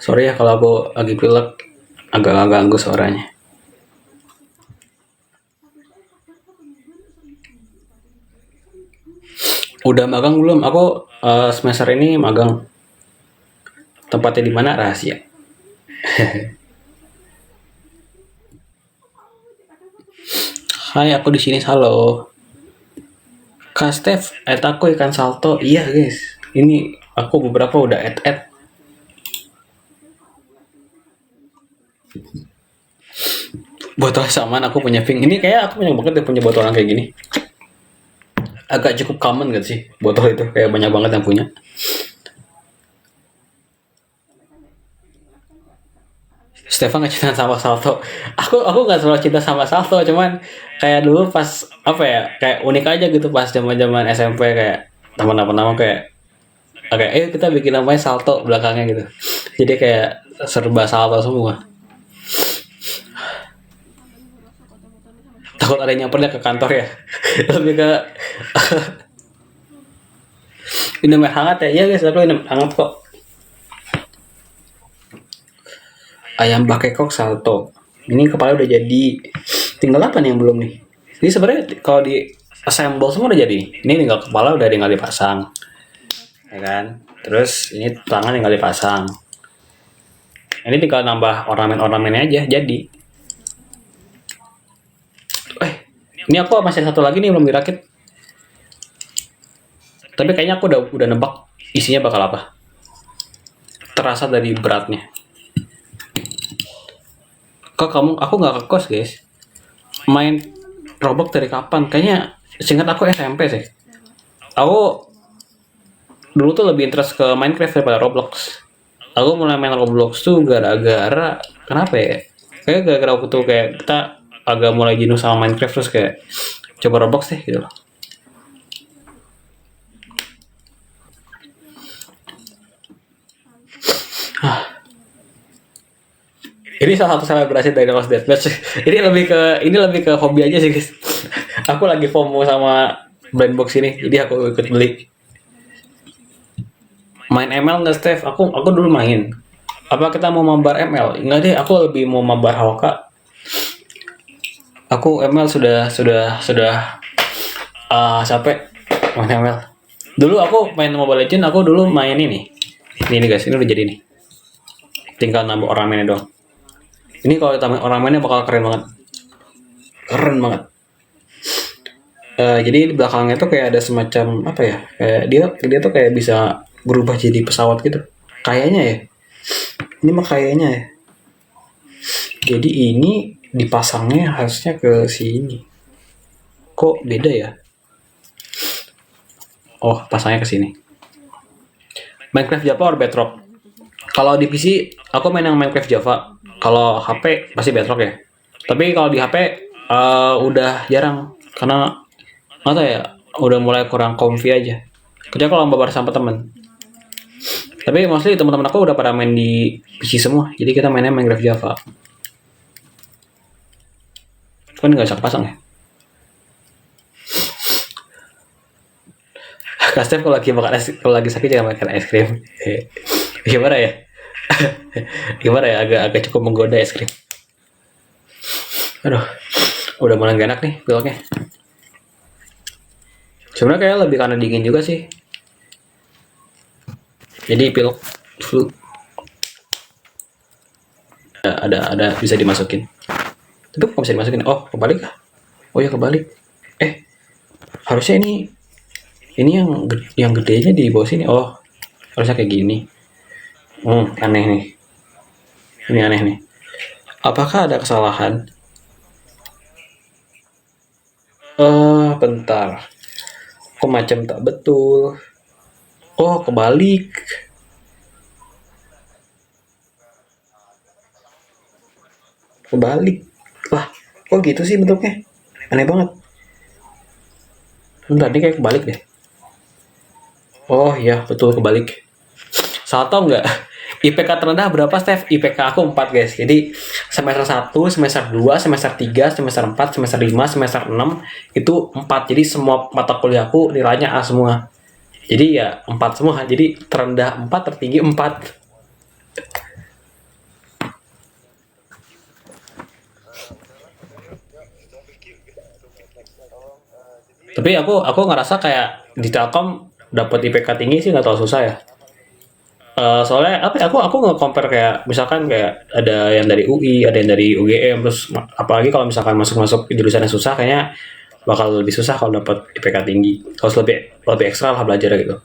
S1: Sorry ya kalau aku lagi pilek, agak ganggu suaranya. Udah magang belum? Aku semester ini magang. Tempatnya di mana? Rahasia. Hai, aku di sini. Halo. Kak Steph, aku ikan salto. Iya guys, ini aku beberapa udah add. Botol samaan aku punya pink. Ini kayak aku banyak banget punya botol kayak gini. Agak cukup common gak sih botol itu? Kayak banyak banget yang punya. Stefan gak cinta sama salto. Aku gak selalu cinta sama salto, cuman kayak dulu pas apa ya, kayak unik aja gitu pas zaman SMP kayak teman-teman kayak oke, kita bikin namanya salto belakangnya gitu. Jadi kayak serba salto semua. Takut ada yang nyampernya ke kantor ya. Lebih ke minum air hangat ya. Iya guys, aku minum hangat kok. Ayam bakekok salto. Ini kepala udah jadi. Tinggal apa nih yang belum nih? Ini sebenarnya kalau di assemble semua udah jadi. Ini tinggal kepala udah tinggal dipasang. Ya kan? Terus ini tangan tinggal dipasang. Ini tinggal nambah ornamen-ornamennya aja jadi. Ini aku masih satu lagi nih belum dirakit. Tapi kayaknya aku udah nebak isinya bakal apa. Terasa dari beratnya. Aku nggak ke kos guys. Main Roblox dari kapan? Kayaknya seingat aku SMP sih. Aku dulu tuh lebih interest ke Minecraft daripada Roblox. Aku mulai main Roblox tuh gara-gara kenapa ya? Kayak gara-gara aku tuh kayak kita agak mulai jenuh sama Minecraft terus kayak coba Roblox deh gitu loh. Ini salah satu selebrasi dari Lost Deathmatch. ini lebih ke hobi aja sih guys. Aku lagi FOMO sama brand box ini, jadi aku ikut beli. Main ML nggak Steph? Aku dulu main. Apa kita mau mabar ML? Enggak deh, aku lebih mau mabar Hawka. Aku ML sudah capek main ML. Dulu aku main Mobile Legends, aku dulu main ini. Ini guys, ini udah jadi nih. Tinggal nambah ornamennya doang. Ini kalau ditambah ornamennya bakal keren banget. Keren banget. Jadi di belakangnya tuh kayak ada semacam apa ya? Kayak dia tuh kayak bisa berubah jadi pesawat gitu. Kayaknya ya. Ini mah kayaknya ya. Jadi ini dipasangnya harusnya ke sini. Kok beda ya? Oh, pasangnya ke sini. Minecraft Java or Bedrock? Kalau di PC aku main yang Minecraft Java. Kalau HP pasti Bedrock ya. Tapi kalau di HP udah jarang karena nggak tahu ya. udah mulai kurang comfy aja. Kerja kalau mabar sama temen. Tapi mostly teman-teman aku udah pada main di PC semua. Jadi kita mainnya Minecraft Java. Kan nggak bisa pasang ya. Kak Steph kalau lagi makan kalau lagi sakit jangan makan es krim. Gimana ya? Gimana ya? Agak cukup menggoda es krim. Aduh, udah mulai gak enak nih piloknya. Sebenarnya kayak lebih karena dingin juga sih. Jadi pilok flu ada bisa dimasukin. Tapi kok bisa dimasukin? Oh, kebalik kah? Oh ya kebalik. Harusnya ini yang gedenya di bawah sini. Oh, harusnya kayak gini. Aneh nih. Ini aneh nih. Apakah ada kesalahan? Bentar. Kok macam tak betul? Oh, kebalik. Kebalik. Wah, kok gitu sih bentuknya? Aneh banget. Bentar, ini kayak kebalik deh. Oh iya, betul kebalik. Salah tau nggak? IPK terendah berapa, Steph? IPK aku 4, guys. Jadi semester 1, semester 2, semester 3, semester 4, semester 5, semester 6 itu 4. Jadi semua mata kuliahku nilainya A semua. Jadi ya 4 semua. Jadi terendah 4, tertinggi 4. Tapi aku ngerasa kayak di Telkom dapat IPK tinggi sih nggak terlalu susah ya. Soalnya apa ya, aku nge-compare kayak misalkan kayak ada yang dari UI, ada yang dari UGM, terus apalagi kalau misalkan masuk jurusan yang susah kayaknya bakal lebih susah kalau dapat IPK tinggi. Harus lebih ekstra lah belajar gitu.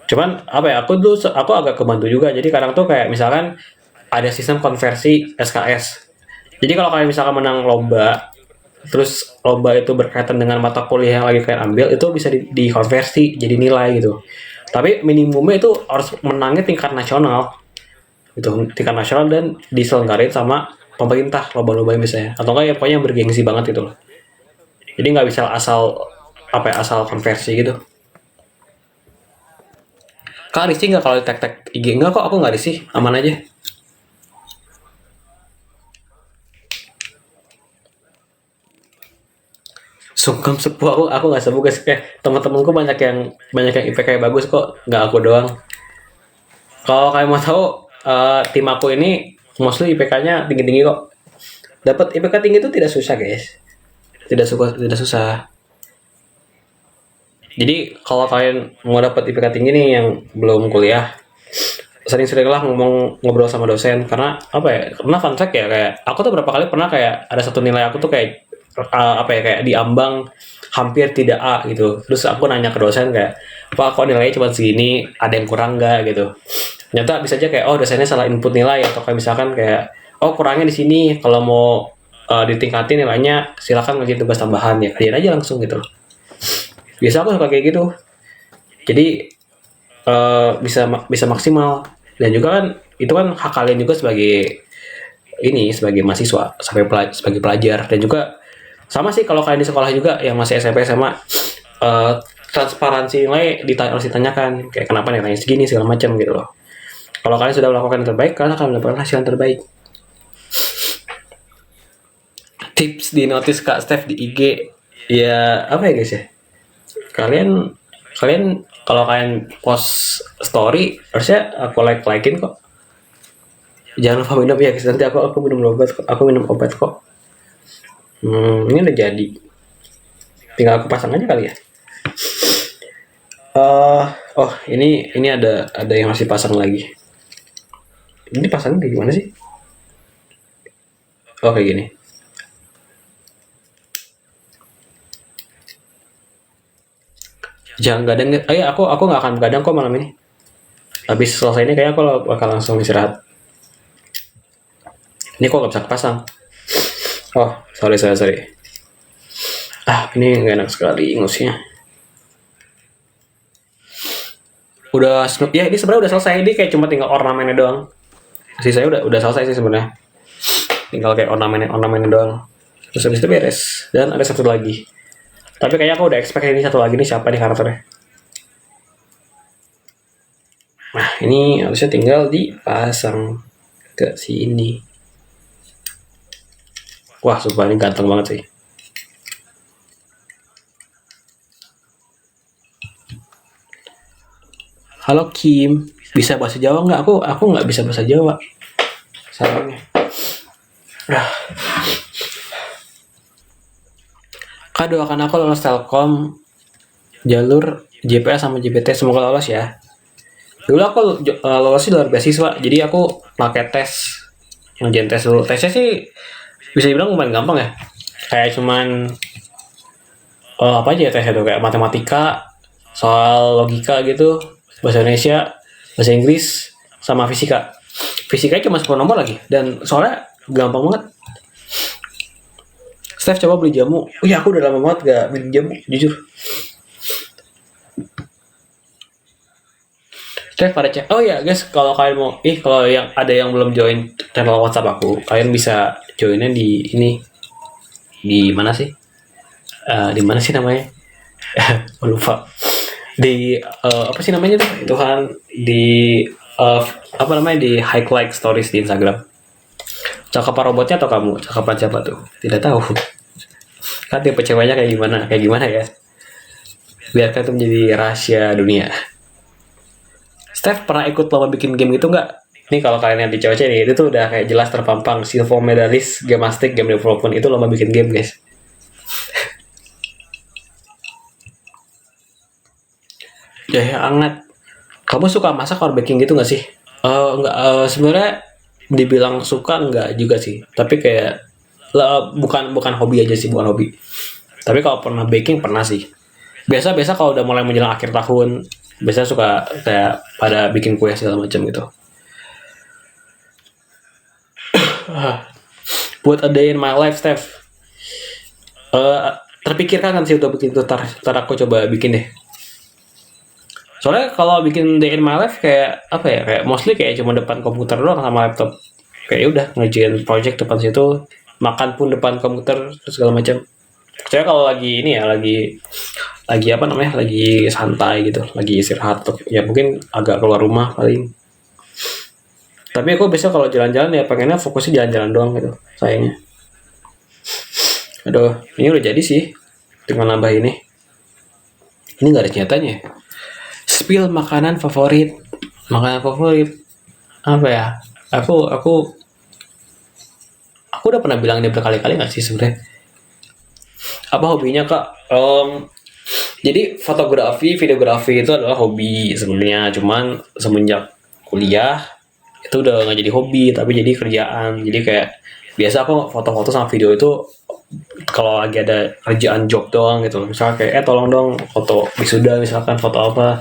S1: Cuman apa ya, aku agak kebantu juga. Jadi kadang tuh kayak misalkan ada sistem konversi SKS. Jadi kalau kalian misalkan menang lomba, terus lomba itu berkaitan dengan mata kuliah yang lagi kalian ambil, itu bisa dikonversi jadi nilai gitu. Tapi minimumnya itu harus menangnya tingkat nasional gitu, tingkat nasional dan diselenggarain sama pemerintah lomba-lomba misalnya, atau enggak ya pokoknya yang bergengsi banget gitu loh. Jadi nggak bisa asal apa ya, asal konversi gitu. Kak risih nggak kalau tag-tag IG? Enggak kok, aku nggak risih, aman aja. Sungkem sepuh, aku nggak sepuh guys. Teman-temanku banyak yang IPK bagus kok, nggak aku doang. Kalau kalian mau tahu, tim aku ini mostly IPK-nya tinggi-tinggi kok. Dapat IPK tinggi itu tidak susah guys, tidak susah. Jadi kalau kalian mau dapat IPK tinggi nih yang belum kuliah, sering-seringlah ngobrol sama dosen. Karena apa ya, karena fun fact ya, kayak aku tuh berapa kali pernah kayak ada satu nilai aku tuh kayak apa ya, kayak diambang hampir tidak A gitu. Terus aku nanya ke dosen kayak, Pak kok nilainya cuma segini, ada yang kurang nggak gitu. Ternyata bisa aja kayak, oh dosennya salah input nilai, atau kayak misalkan kayak, oh kurangnya di sini, kalau mau ditingkatin nilainya silakan ngerjain tugas tambahan, ya kerjain aja langsung gitu. Biasa aku suka kayak gitu. Jadi bisa maksimal. Dan juga kan itu kan hak kalian juga sebagai mahasiswa, sebagai pelajar. Dan juga sama sih kalau kalian di sekolah juga yang masih SMP SMA, transparansi nilai harus ditanyakan kayak kenapa nilainya segini segala macam gitu loh. Kalau kalian sudah melakukan yang terbaik, kalian akan mendapatkan hasil yang terbaik. Tips di notice Kak Steph di IG ya apa ya guys ya, kalian kalau kalian post story harusnya aku likein kok. Jangan lupa minum ya guys, nanti aku minum obat kok. Ini udah jadi, tinggal aku pasang aja kali ya. Oh ini ada yang masih pasang lagi. Ini pasangnya kayak gimana sih? Oh kayak gini. Jangan gadang. Aku nggak akan gadang kok malam ini. Habis selesai ini kayak aku bakal langsung istirahat. Ini kok nggak bisa kepasang. Oh sorry. Ini nggak enak sekali ingusnya. Ya ini sebenarnya udah selesai. Ini kayak cuma tinggal ornamennya doang. Saya udah selesai sih sebenarnya. Tinggal kayak ornamennya doang. Terus habis itu beres. Dan ada satu lagi. Tapi kayaknya aku udah expect ini satu lagi nih, siapa nih karakternya. Nah, ini harusnya tinggal dipasang ke sini. Wah, sumpah ini ganteng banget sih. Halo Kim, bisa bahasa Jawa nggak? Aku nggak bisa bahasa Jawa. Salahnya. Kak, doakan aku lolos Telkom jalur JPS sama JPT, semoga lolos ya. Dulu aku lolosnya jalur beasiswa, jadi aku pakai tes, ngerjain tes dulu. Tesnya sih bisa dibilang lumayan gampang ya. Kayak cuman apa aja ya tesnya tuh, kayak matematika, soal logika gitu, bahasa Indonesia, bahasa Inggris, sama fisika. Fisikanya cuma 10 nomor lagi, dan soalnya gampang banget. Steph, coba beli jamu. Oh iya, aku udah lama banget gak beli jamu, jujur. Steph pada cek. Oh iya guys, kalau kalian mau, kalau yang ada yang belum join channel WhatsApp aku, kalian bisa joinnya di ini. Di mana sih? Di mana sih namanya? Lupa. Di apa sih namanya tuh? Itu kan di apa namanya, di highlight stories di Instagram. Cakapan robotnya atau kamu? Cakapan siapa tuh? Tidak tahu. Kan tipe ceweknya kayak gimana? Kayak gimana ya? Biarkan itu menjadi rahasia dunia. Steph pernah ikut lomba bikin game gitu nggak? Nih kalau kalian yang di cewek nih, itu tuh udah kayak jelas terpampang silver medalist game astik game development, itu lomba bikin game guys. Ya, hangat. Kamu suka masak or baking gitu nggak sih? Nggak, sebenarnya dibilang suka nggak juga sih, tapi kayak bukan bukan hobi aja sih, bukan hobi. Tapi kalau pernah baking pernah sih. Biasa-biasa kalau udah mulai menjelang akhir tahun, biasa suka kayak pada bikin kue segala macam gitu. Buat a day in my life, Steph. Terpikirkan kan sih untuk bikin itu, tar aku coba bikin deh. Soalnya kalau bikin day in my life kayak apa ya, kayak mostly kayak cuma depan komputer doang sama laptop. Kayak udah ngerjain project depan situ, makan pun depan komputer terus segala macam. Saya kalau lagi ini ya, lagi apa namanya, lagi santai gitu, lagi istirahat tuh ya mungkin agak keluar rumah paling. Tapi aku biasa kalau jalan-jalan ya pengennya fokusnya jalan-jalan doang gitu, sayangnya. Aduh, ini udah jadi sih dengan nambah ini. Ini nggak ada nyatanya. Spill makanan favorit. Makanan favorit apa ya? Aku udah pernah bilang ini berkali-kali nggak sih sebenarnya? Apa hobinya kak? Jadi fotografi, videografi itu adalah hobi sebenarnya. Cuman semenjak kuliah itu udah nggak jadi hobi, tapi jadi kerjaan. Jadi kayak biasa aku foto-foto sama video itu kalau lagi ada kerjaan job doang gitu. Misalnya kayak tolong dong foto wisuda, misalkan foto apa,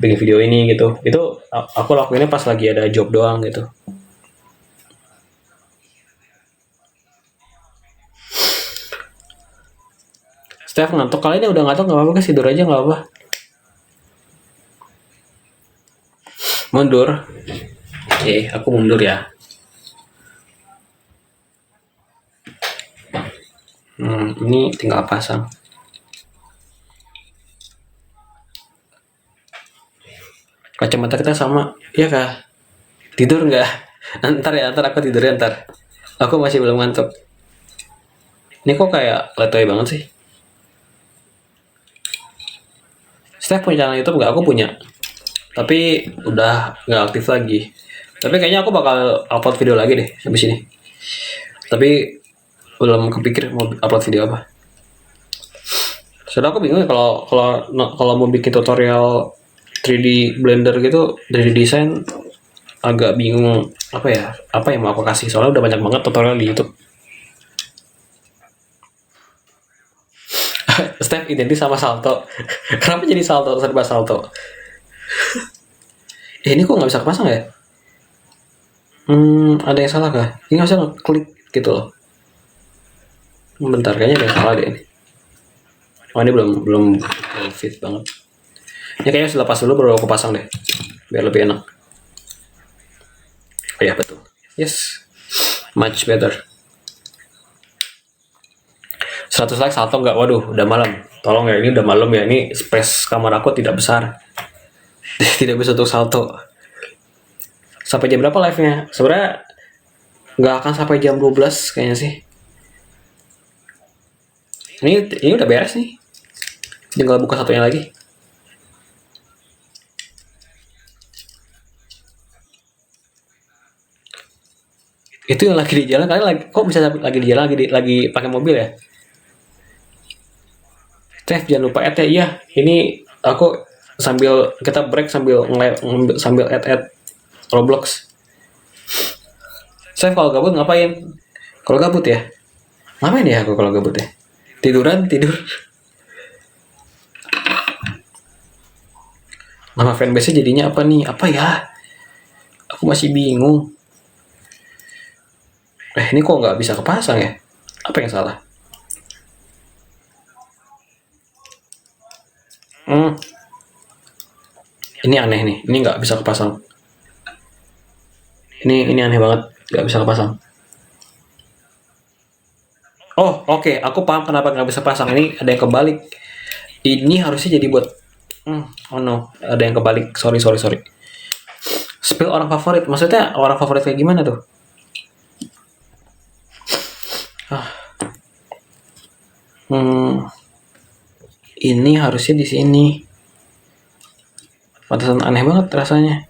S1: bikin video ini gitu. Itu aku lakuinnya pas lagi ada job doang gitu. Steph ngantuk, kali ini udah ngantuk nggak apa-apa, guys, tidur aja nggak apa-apa. Mundur. Oke, aku mundur ya. Ini tinggal pasang. Kacamata kita sama, iya kah? Tidur nggak? Ntar ya, ntar aku tidurnya ntar. Aku masih belum ngantuk. Ini kok kayak letoy banget sih. Steph punya channel YouTube nggak? Aku punya. Tapi udah nggak aktif lagi. Tapi kayaknya aku bakal upload video lagi deh habis ini. Tapi belum kepikir mau upload video apa. Soalnya aku bingung kalau mau bikin tutorial 3D Blender gitu, 3D design, agak bingung apa yang mau aku kasih. Soalnya udah banyak banget tutorial di YouTube. Steph identik sama salto. Kenapa jadi salto, serba salto? Ini kok nggak bisa kepasang ya? Ada yang salah kah? Ini nggak bisa ngeklik gitu loh. Bentar, kayaknya ada yang salah deh ini. Oh, ini belum fit banget. Ini kayaknya harus lepas dulu baru aku pasang deh, biar lebih enak. Oh ya, betul. Yes, much better. 100 like salto nggak? Waduh, udah malam. Tolong ya, ini udah malam ya. Ini space kamar aku tidak besar. Tidak bisa untuk salto. Sampai jam berapa live-nya? Sebenarnya nggak akan sampai jam 12 kayaknya sih. Ini udah beres nih. Tinggal buka satunya lagi. Itu yang lagi di jalan, kalian lagi kok bisa lagi di jalan, lagi pakai mobil ya? Steph, jangan lupa add ya. Iya, ini aku sambil kita break sambil add Roblox. Steph, kalau gabut ngapain? Kalau gabut ya? Ngapain ya aku kalau gabut ya? Tidur. Nama fanbase-nya jadinya apa nih? Apa ya? Aku masih bingung. Ini kok nggak bisa kepasang ya? Apa yang salah? Ini aneh nih. Ini nggak bisa kepasang. Ini aneh banget. Nggak bisa kepasang. Oh, oke. Aku paham kenapa nggak bisa pasang. Ini ada yang kebalik. Ini harusnya jadi buat... oh no. Ada yang kebalik. Sorry. Spill orang favorit. Maksudnya orang favorit kayak gimana tuh? Ini harusnya di sini. Pantesan aneh banget rasanya.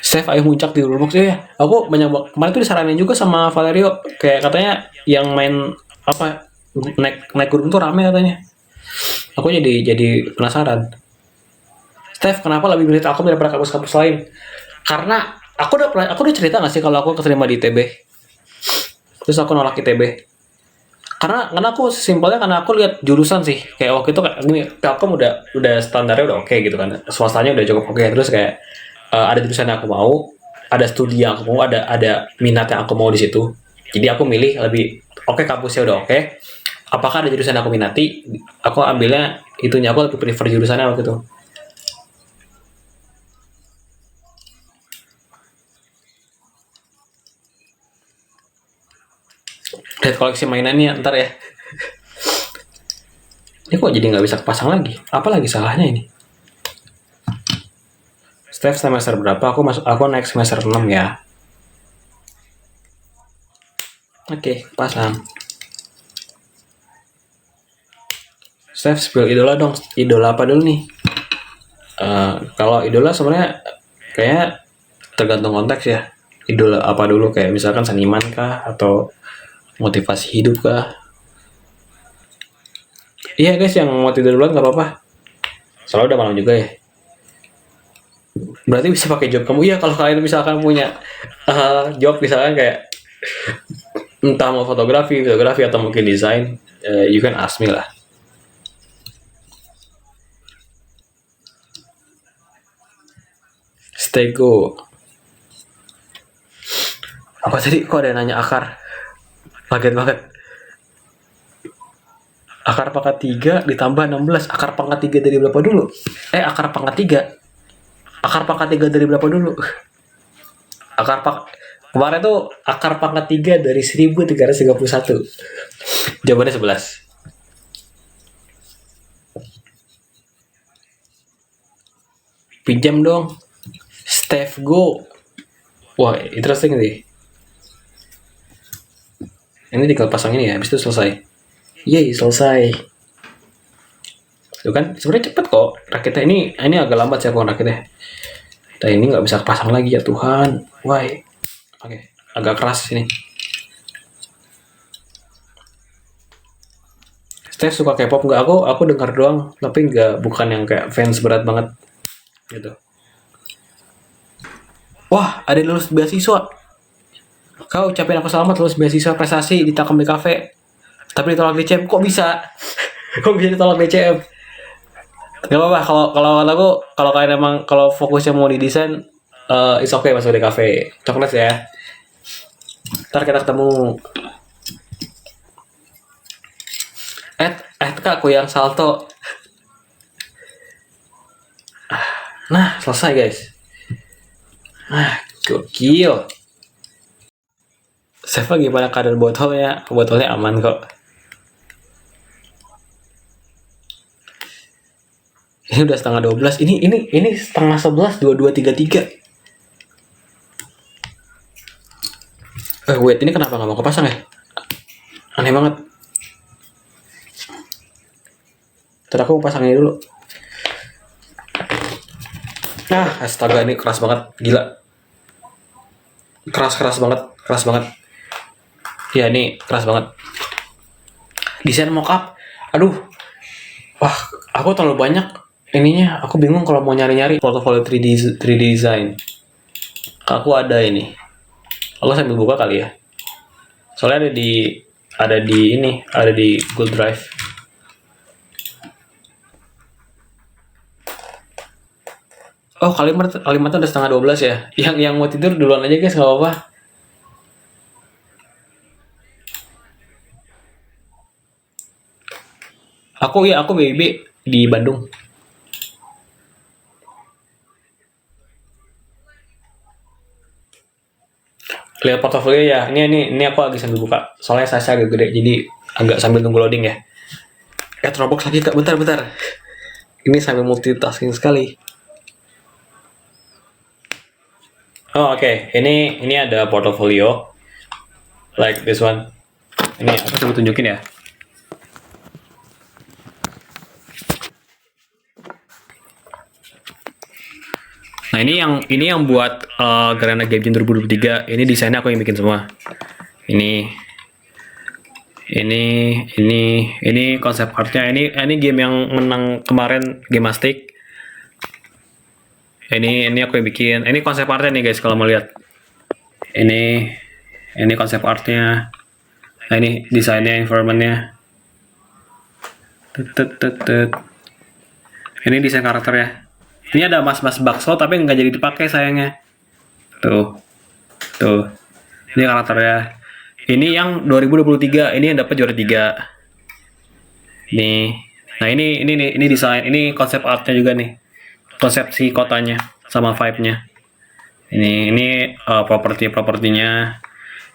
S1: Save ayo muncak di Roblox ya. Aku banyak kemarin tuh disaranin juga sama Valerio, kayak katanya yang main apa naik gunung tuh rame katanya. Aku jadi penasaran. Steph, kenapa lebih milih Telkom daripada kampus-kampus lain? Karena aku udah cerita nggak sih kalau aku keterima di ITB. Terus aku nolak ITB. Karena aku simpelnya karena aku lihat jurusan sih. Kayak waktu itu kayak gini, Telkom udah standarnya udah oke gitu kan. Swastanya udah cukup oke. Terus kayak ada jurusan yang aku mau, ada studi yang aku mau, ada minat yang aku mau di situ. Jadi aku milih lebih kampusnya udah oke. Apakah ada jurusan yang aku minati? Aku ambilnya itunya, aku lebih prefer jurusannya waktu itu. Lihat koleksi mainannya ntar ya. Ini kok jadi nggak bisa kepasang lagi? Apa lagi salahnya ini? Steph semester berapa? Aku naik semester 6 ya. Oke, pasang. Steph, spill idola dong. Idola apa dulu nih? Kalau idola sebenarnya kayak tergantung konteks ya. Idola apa dulu? Kayak misalkan seniman kah? Atau motivasi hidup kah? Iya guys, yang mau tidur duluan nggak apa-apa. Soalnya udah malam juga ya. Berarti bisa pakai job kamu. Iya, kalau kalian misalkan punya job misalkan kayak entah mau fotografi atau mungkin desain, you can ask me lah. Stay go. Apa tadi? Kok ada yang nanya akar? Kaget banget. Akar pangkat 3 ditambah 16. Akar pangkat 3 dari berapa dulu? Akar pangkat 3. Akar pangkat 3 dari berapa dulu? Kemarin tuh akar pangkat 3 dari 1331. Jawabannya 11. Pinjam dong. Steph go. Wah, interesting sih. Ini tinggal pasang ini ya, habis itu selesai. Yeay, selesai. Itu kan sebenarnya cepet kok rakitnya. Ini agak lambat sih aku rakitnya. Dan ini nggak bisa pasang lagi ya Tuhan. Why? Oke, agak keras ini. Steph suka K-pop nggak? Aku dengar doang, tapi bukan yang kayak fans berat banget gitu. Wah, ada yang lulus beasiswa. Kau ucapin aku selamat lulus beasiswa prestasi di Telkom di Cafe. Tapi ditolak DCM, kok bisa? Kok bisa ditolak DCM? Gak apa-apa, kalau kalian emang kalau fokusnya mau di desain, it's okay masuk di Cafe. Coklat ya. Ntar kita ketemu. Kak, aku yang salto. Nah, selesai guys. Gokil. Seva gimana keadaan botolnya? Botolnya aman kok. Ini udah setengah 12. Ini setengah 11, 22.33. Wait, ini kenapa nggak mau kepasang ya? Aneh banget. Ntar aku mau pasangnya dulu. Astaga, ini keras banget, gila. Keras banget. Ya, ini keras banget. Desain mockup, aduh, wah, aku terlalu banyak ininya. Aku bingung kalau mau nyari portofolio 3D design. Aku ada ini. Aku sambil buka kali ya. Soalnya ada di Google Drive. Oh, kalimatnya udah setengah 12 ya. Yang mau tidur duluan aja guys, nggak apa-apa. Aku BB di Bandung. Lihat portofolio ya. Ini aku lagi sambil buka. Soalnya saya agak gede, jadi agak sambil tunggu loading ya. Dropbox lagi kak, bentar. Ini sambil multitasking sekali. Oh oke. Ini ada portofolio. Like this one. Ini aku coba tunjukin ya. Nah ini yang buat Garena Game Jam 2023. Ini desainnya aku yang bikin semua. Ini konsep artnya. Ini game yang menang kemarin, Gameastic. Ini aku yang bikin. Ini konsep artnya nih guys, kalau mau lihat. Ini konsep artnya. Nah ini desainnya, environmentnya. Ini desain karakternya. Ini ada mas-mas bakso tapi nggak jadi dipakai sayangnya. Tuh. Ini karakternya. Ini yang 2023. Ini yang dapat juara 3. Nih. Nah ini desain. Ini konsep artnya juga nih. Konsepsi kotanya sama vibe-nya. Ini propertinya.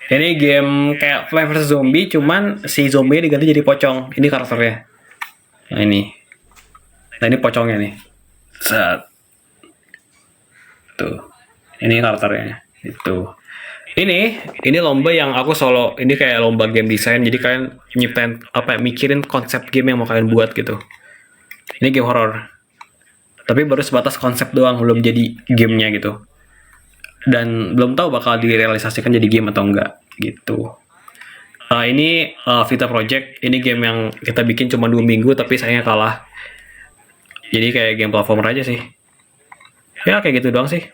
S1: Ini game kayak Plants vs Zombie, cuman si zombie diganti jadi pocong. Ini karakternya. Nah ini pocongnya nih. Set. Tuh. Ini karakternya. Itu. Ini lomba yang aku solo. Ini kayak lomba game design. Jadi kalian nyiptain mikirin konsep game yang mau kalian buat gitu. Ini game horror. Tapi baru sebatas konsep doang, belum jadi gamenya gitu. Dan belum tahu bakal direalisasikan jadi game atau enggak gitu. Ini Vita Project. Ini game yang kita bikin cuma 2 minggu tapi sayangnya kalah. Jadi kayak game platformer aja sih. Ya kayak gitu doang sih.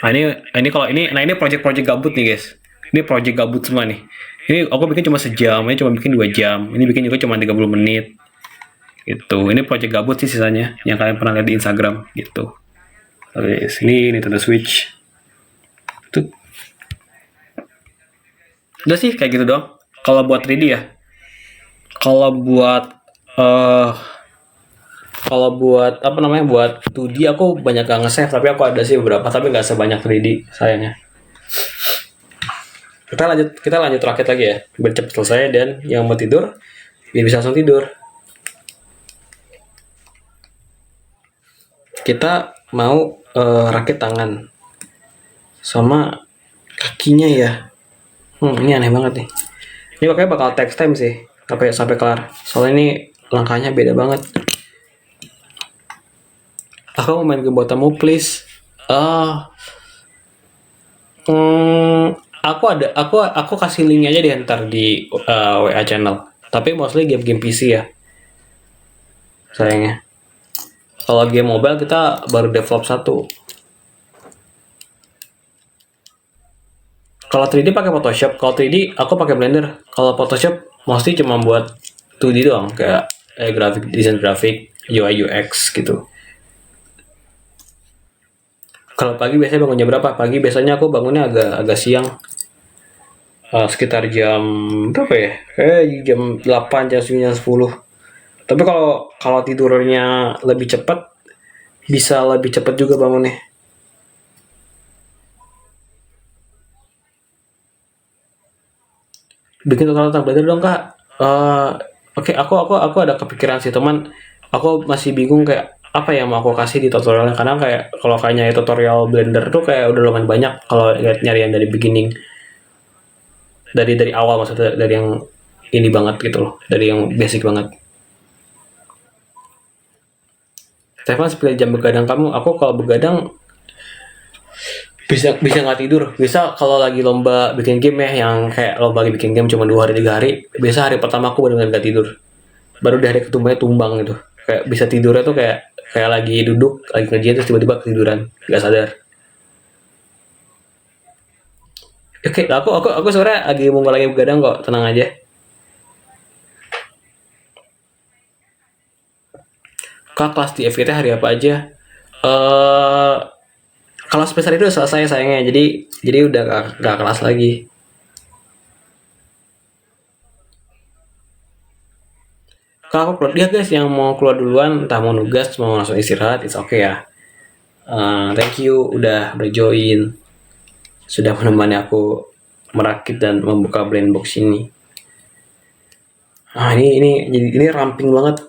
S1: Nah ini kalau ini project gabut nih guys. Ini project gabut semua nih. Ini aku bikin cuma sejam, ini cuma bikin 2 jam. Ini bikin juga cuma 30 menit. Gitu. Ini project gabut sih sisanya yang kalian pernah lihat di Instagram gitu. Oke, sini Nintendo Switch. Tuh. Udah sih kayak gitu doang. Kalau buat 3D ya. Kalau buat buat 2D aku banyak gak nge-save, tapi aku ada sih beberapa, tapi nggak sebanyak 3D sayangnya. Kita lanjut rakit lagi ya, biar cepet selesai dan yang mau tidur biar bisa langsung tidur. Kita mau rakit tangan sama kakinya ya. Ini aneh banget nih. Ini makanya bakal text time sih sampai kelar. Soalnya ini langkahnya beda banget. Aku mau main game buatamu please. Aku kasih linknya aja ntar di WA channel. Tapi mostly game PC ya. Sayangnya. Kalau game mobile kita baru develop 1. Kalau 3D pakai Photoshop, kalau 3D aku pakai Blender. Kalau Photoshop mostly cuma buat 2D doang, kayak desain grafik, UI UX gitu. Kalau pagi biasanya bangun jam berapa? Pagi biasanya aku bangunnya agak siang. Sekitar jam berapa ya? Jam 8, jam 9, jam 10. Tapi kalau tidurnya lebih cepat, bisa lebih cepat juga bangunnya. bikin tutorial tentang Blender dong kak. Oke, aku ada kepikiran sih teman. Aku masih bingung kayak apa yang mau aku kasih di tutorialnya, karena kayak kalau kayak nyari tutorial Blender tuh kayak udah lumayan banyak kalau nyari yang dari beginning, dari awal, maksudnya dari yang ini banget gitu loh, dari yang basic banget. Stefan, seperti jam begadang kamu, aku kalau begadang bisa nggak tidur, bisa kalau lagi lomba bikin game ya, yang kayak lomba lagi bikin game cuma 2 hari 3 hari, biasa hari pertama aku benar-benar nggak tidur, baru di hari ketumbanya tumbang gitu, kayak bisa tidurnya tuh kayak kayak lagi duduk lagi kerja terus tiba-tiba ketiduran nggak sadar. Oke, aku sore lagi mau lagi begadang kok, tenang aja. Kak, kelas di FGT hari apa aja? eh Kalau semester itu udah selesai sayangnya, jadi udah gak kelas lagi. Kalau aku keluar dia guys, yang mau keluar duluan, entah mau nugas mau langsung istirahat, it's okay ya. Thank you udah join, sudah menemani aku merakit dan membuka blend box ini. Ini ramping banget.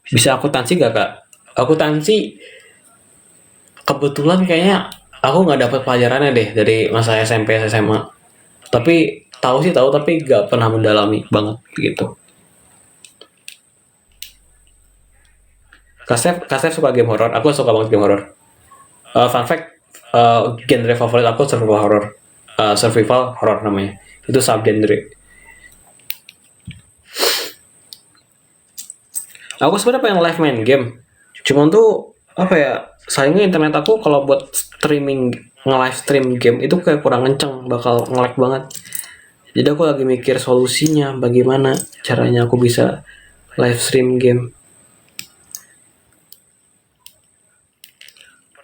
S1: Bisa akuntansi gak kak? Akuntansi kebetulan kayaknya aku nggak dapat pelajarannya deh dari masa SMP SMA. Tapi tahu sih tahu, tapi nggak pernah mendalami banget gitu. Kasef suka game horror, aku suka banget game horror. Fun fact, genre favorit aku survival horror. Survival horror namanya. Itu subgenre. Aku sebenarnya pengen live main game. Cuman tuh apa ya? Sayangnya internet aku kalau buat streaming, nge-live stream game itu kayak kurang kenceng, bakal nge-lag banget. Jadi aku lagi mikir solusinya bagaimana caranya aku bisa live stream game.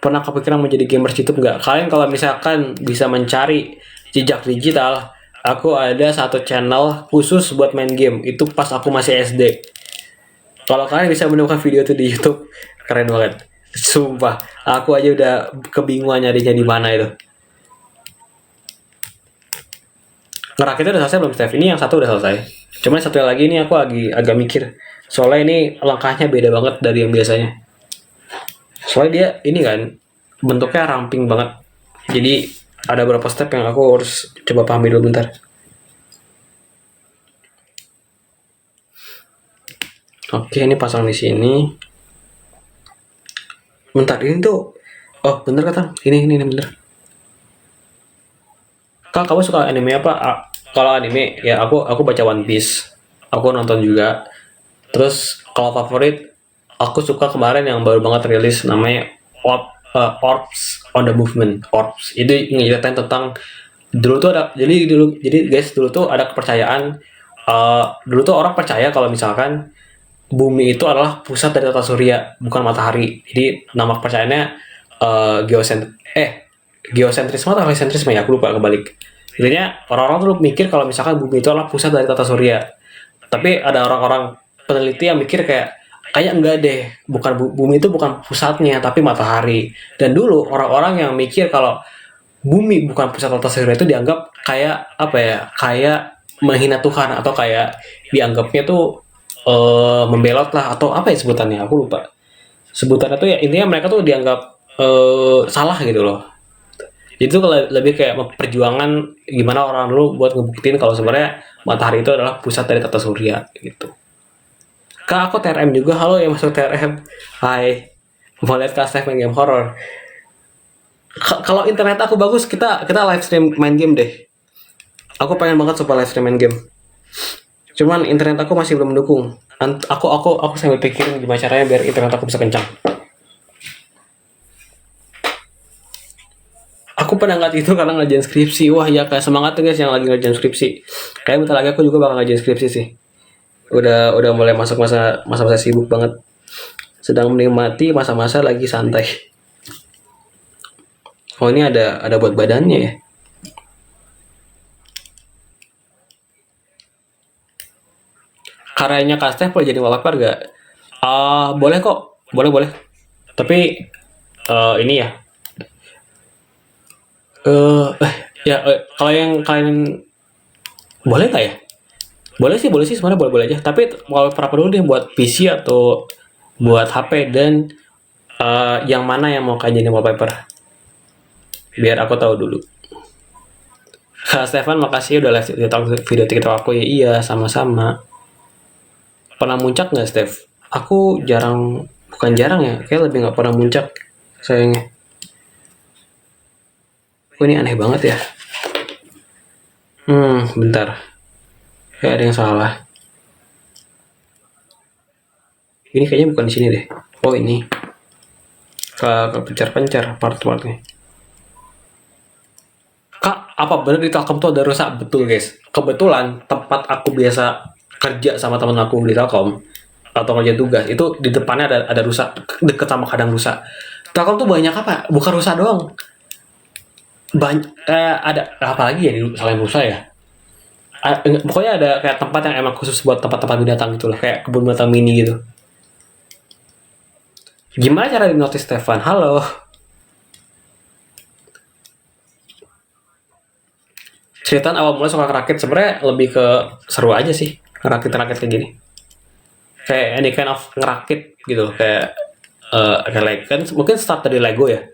S1: Pernah kepikiran menjadi gamers YouTube nggak? Kalian kalau misalkan bisa mencari jejak digital, aku ada satu channel khusus buat main game. Itu pas aku masih SD. Kalau kalian bisa menemukan video itu di YouTube, keren banget. Sumpah, aku aja udah kebingungan nyarinya di mana itu. Ngerakitnya udah selesai belum, Steph? Ini yang satu udah selesai. Cuman satu lagi ini aku lagi agak mikir. Soalnya ini langkahnya beda banget dari yang biasanya. Soalnya dia ini kan bentuknya ramping banget. Jadi ada beberapa step yang aku harus coba pahami dulu bentar. Oke, ini pasang di sini. Bentar, ini tuh. Oh, bener kata. Ini bener. Kak, kamu suka anime apa? Kalau anime ya aku baca One Piece. Aku nonton juga. Terus kalau favorit, aku suka kemarin yang baru banget rilis namanya Orbs on the Movement. Orbs itu ngeliatin tentang dulu tuh ada, jadi guys, dulu tuh ada kepercayaan, dulu tuh orang percaya kalau misalkan bumi itu adalah pusat dari tata surya, bukan matahari. Jadi nama kepercayaannya uh, geosent geosentrisme atau heliocentrisme ya, aku lupa kebalik. Intinya orang-orang tuh mikir kalau misalkan bumi itu adalah pusat dari tata surya. Tapi ada orang-orang peneliti yang mikir kayak enggak deh, bukan bumi itu bukan pusatnya tapi matahari. Dan dulu orang-orang yang mikir kalau bumi bukan pusat tata surya itu dianggap kayak apa ya? Kayak menghina Tuhan, atau kayak dianggapnya tuh membelot lah, atau apa ya sebutannya? Aku lupa. Sebutannya tuh ya intinya mereka tuh dianggap salah gitu loh. Jadi itu lebih kayak perjuangan gimana orang dulu buat ngebuktiin kalau sebenarnya matahari itu adalah pusat dari tata surya gitu. Kak, aku TRM juga. Halo yang masuk TRM. Hai. Mau lihat Kak Steph main game horror. Kalau internet aku bagus, kita live stream main game deh. Aku pengen banget coba live stream main game. Cuman internet aku masih belum mendukung. Aku sambil pikirin gimana caranya biar internet aku bisa kencang. Aku pernah nggak itu karena ngerjain skripsi. Wah ya, kayak semangat tuh guys yang lagi ngerjain skripsi. Kayak bentar lagi aku juga bakal ngerjain skripsi sih. Udah mulai masuk masa sibuk banget. Sedang menikmati masa-masa lagi santai. Oh, ini ada buat badannya ya. Karyanya Kak Steph boleh jadi wallpaper gak? Boleh kok, boleh. Tapi ini ya, Eh, ya kalau yang kalian boleh nggak ya? Boleh sih sebenarnya boleh aja. Tapi kalau berapa dulu deh buat PC atau buat HP dan yang mana yang mau kalian jadi wallpaper? Biar aku tahu dulu. Kak Stefan, makasih udah live video TikTok aku ya. Iya, sama-sama. Pernah muncak nggak, Steph? Aku jarang, bukan jarang ya, kayak lebih nggak pernah muncak, sayangnya. Kok ini aneh banget ya? Bentar. Kayak ada yang salah. Ini kayaknya bukan di sini deh. Oh, ini. Ke pencar-pencar part-partnya. Kak, apa bener di Telkom tuh ada rusak? Betul, guys. Kebetulan tempat aku biasa kerja sama temen aku di Telkom atau kerja tugas itu di depannya ada rusak, deket sama kadang rusak. Telkom tuh banyak apa? Bukan rusak doang. Banyak ada apa lagi ya selain rusak ya? Pokoknya ada kayak tempat yang emang khusus buat tempat-tempat binatang gitu lah, kayak kebun binatang mini gitu. Gimana cara di notice Stefan? Halo. Ceritaan awal mulai suka ngerakit sebenarnya lebih ke seru aja sih ngerakit kayak gini. Kayak any kind of ngerakit gitu, kayak kayak kan mungkin start dari Lego ya.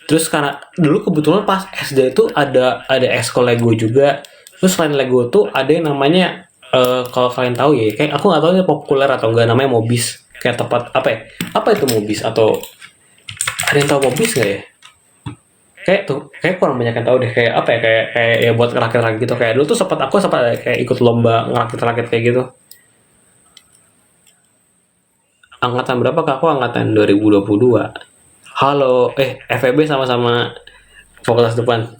S1: Terus karena dulu kebetulan pas SD itu ada ekskul Lego juga. Terus selain Lego tuh ada yang namanya kalau kalian tahu ya, kayak aku nggak tahu ini populer atau enggak, namanya Mobis. Kayak tempat apa ya? Apa itu Mobis, atau ada yang tahu Mobis nggak ya? Kayak tuh, kayak kurang banyak yang tahu deh. Kayak apa ya? Kayak ya buat ngerakit-rakit gitu. Kayak dulu tuh aku sempat kayak ikut lomba ngerakit-rakit kayak gitu. Angkatan berapa Kak? Aku angkatan 2022. Halo, FEB sama-sama fakultas depan.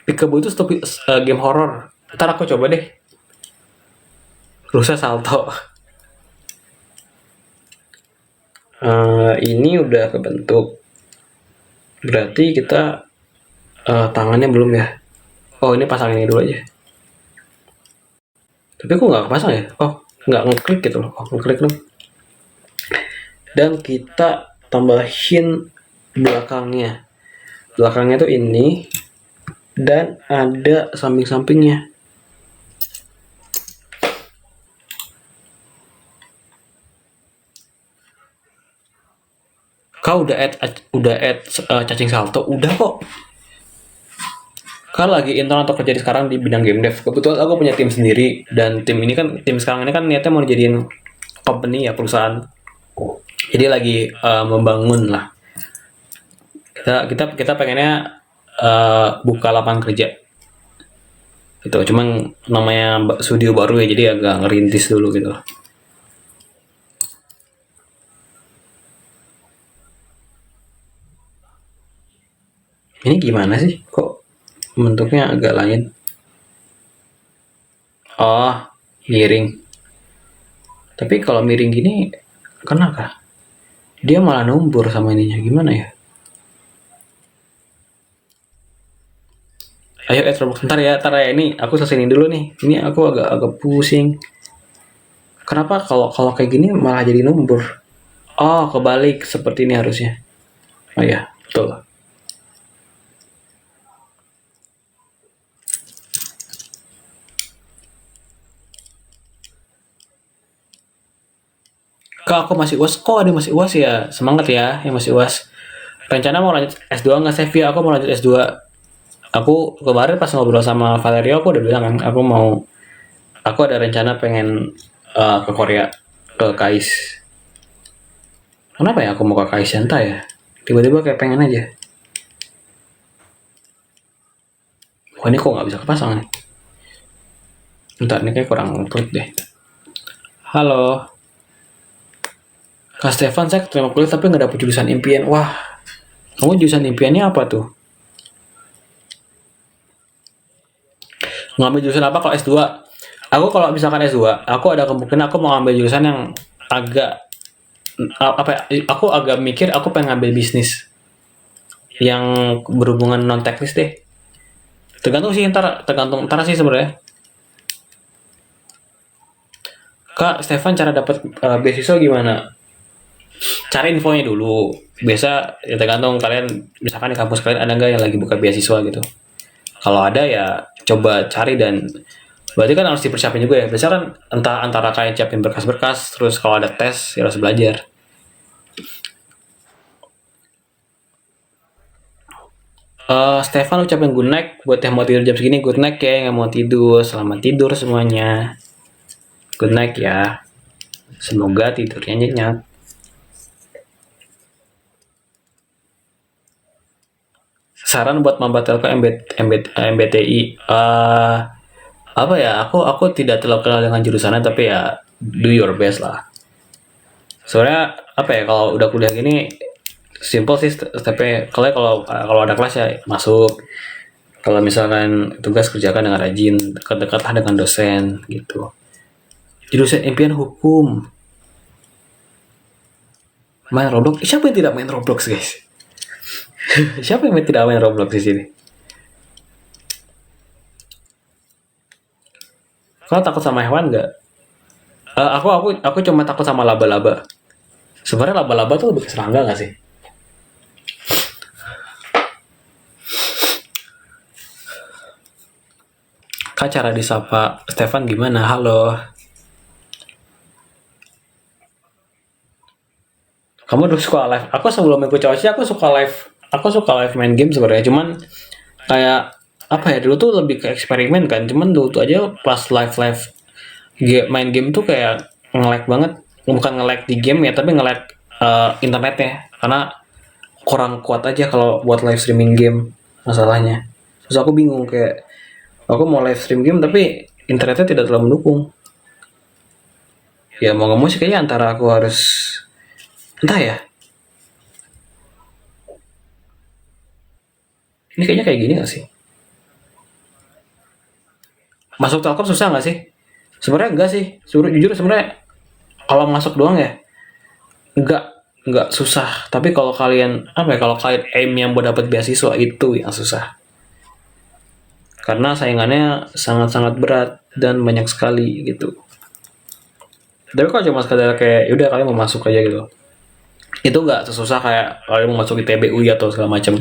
S1: Peekaboo itu game horror. Ntar aku coba deh. Rusa salto. Ini udah kebentuk. Berarti kita tangannya belum ya. Oh, ini pasang ini dulu aja. Tapi kok nggak kepasang ya? Oh, nggak ngeklik gitu loh. Oh, ngeklik dong. Dan kita tambahin belakangnya. Belakangnya tuh ini. Dan ada samping-sampingnya. Kau udah add cacing salto? Udah kok. Kan lagi intern atau kerja di sekarang di bidang game dev. Kebetulan aku punya tim sendiri, dan tim sekarang ini kan niatnya mau dijadiin company ya, perusahaan. Jadi lagi membangun lah. Kita pengennya buka lapangan kerja. Gitu. Cuman namanya studio baru ya, jadi agak ngerintis dulu gitu. Ini gimana sih? Kok bentuknya agak lain? Oh, miring. Tapi kalau miring gini, kenapa? Dia malah numpur sama ininya. Gimana ya? Ayo Roblox bentar ya, ini aku selesaiin dulu nih. Ini aku agak pusing. Kenapa kalau kayak gini malah jadi numpur? Oh, kebalik seperti ini harusnya. Oh ya, betul. Kak, aku masih UAS. Kok ada masih UAS ya? Semangat ya, yang masih UAS. Rencana mau lanjut S2 nggak, Sevia? Aku mau lanjut S2. Aku kemarin pas ngobrol sama Valerio, aku udah bilang kan, aku ada rencana pengen ke Korea, ke KAIS. Kenapa ya aku mau ke KAIS entah ya? Tiba-tiba kayak pengen aja. Wah, ini kok nggak bisa kepasang nih? Bentar, ini kayak kurang klik deh. Halo. Kak Stefan, saya keterima kuliah tapi nggak dapet jurusan impian. Wah, kamu jurusan impiannya apa tuh? Ngambil jurusan apa kalau S2? Aku kalau misalkan S2, aku ada kemungkinan aku mau ngambil jurusan yang agak apa ya? Aku agak mikir aku pengen ngambil bisnis yang berhubungan non teknis deh. Tergantung sih sebenarnya. Kak Stefan, cara dapat beasiswa gimana? Cari infonya dulu. Biasa ya tergantung kalian, misalkan di kampus kalian ada nggak yang lagi buka beasiswa gitu. Kalau ada ya coba cari, dan berarti kan harus dipersiapin juga ya. Biasanya kan entah antara kalian siapin berkas-berkas, terus kalau ada tes ya harus belajar. Stefan ucapin good night buat yang mau tidur jam segini. Good night ya yang mau tidur. Selamat tidur semuanya. Good night ya. Semoga tidurnya nyenyak. Saran buat maba telkom MBTI. Apa ya? Aku tidak terlalu kenal dengan jurusannya, tapi ya do your best lah. Soalnya apa ya, kalau udah kuliah gini simple sih stepnya. Kalau ada kelas ya masuk. Kalau misalkan tugas kerjakan dengan rajin, dekat-dekat dengan dosen gitu. Jurusan impian hukum. Main Roblox? Siapa yang tidak main Roblox, guys? Siapa yang tidak main Roblox di sini? Kau takut sama hewan nggak? Aku cuma takut sama laba-laba. Sebenarnya laba-laba tuh lebih ke serangga nggak sih? Kak, cara disapa Stefan gimana? Halo. Kamu dulu suka live? Aku sebelum ikut cowok sih, aku suka live. Aku suka live main game sebenarnya. Cuman kayak apa ya, dulu tuh lebih ke eksperimen kan. Cuman dulu tuh aja pas live main game tuh kayak nge-lag banget. Bukan nge-lag di game ya, tapi nge-lag internetnya. Karena kurang kuat aja kalau buat live streaming game masalahnya. Terus aku bingung, kayak aku mau live stream game tapi internetnya tidak terlalu mendukung. Ya mau nggak mau sih kayaknya antara aku harus, entah ya, ini kayaknya kayak gini gak sih? Masuk Telkom susah nggak sih? Sebenarnya enggak sih. Jujur sebenarnya kalau masuk doang ya enggak susah. Tapi kalau kalian apa ya, kalau kalian aim yang buat dapat beasiswa itu yang susah. Karena saingannya sangat-sangat berat dan banyak sekali gitu. Tapi kalau cuma sekadar kayak yaudah kalian mau masuk aja gitu, itu nggak sesusah kayak kalian mau masuk ITB, UI atau segala macam.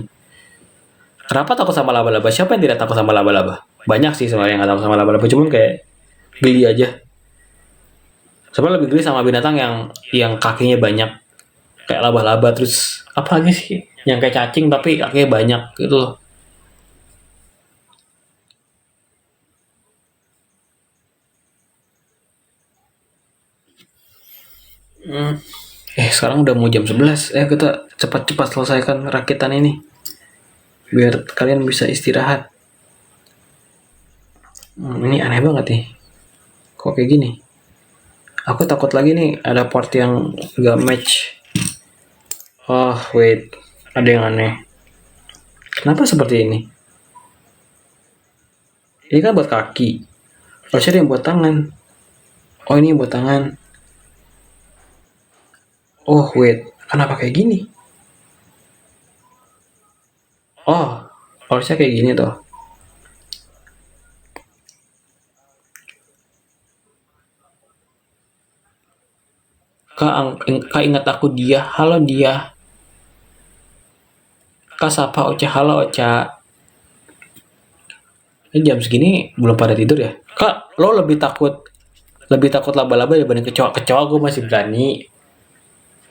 S1: Kenapa takut sama laba-laba? Siapa yang tidak takut sama laba-laba? Banyak sih sebenarnya yang nggak takut sama laba-laba, cuman kayak geli aja. Sebenarnya lebih geli sama binatang yang kakinya banyak, kayak laba-laba. Terus apa lagi sih yang kayak cacing tapi kakinya banyak gitu loh. Hmm. Sekarang udah mau jam 11. Kita cepat-cepat selesaikan rakitan ini biar kalian bisa istirahat. Ini aneh banget nih, kok kayak gini. Aku takut lagi nih ada part yang gak match. Oh wait, ada yang aneh. Kenapa seperti ini? Ini kan buat kaki, harusnya ada yang buat tangan. Oh ini yang buat tangan. Oh wait, kenapa kayak gini? Oh, harusnya kayak gini tuh. Kak ingat aku dia. Halo dia. Kak sapa Ocha. Halo Ocha. Ini jam segini belum pada tidur ya? Kak, lo lebih takut laba-laba dibanding kecoa. Kecoa gue masih berani.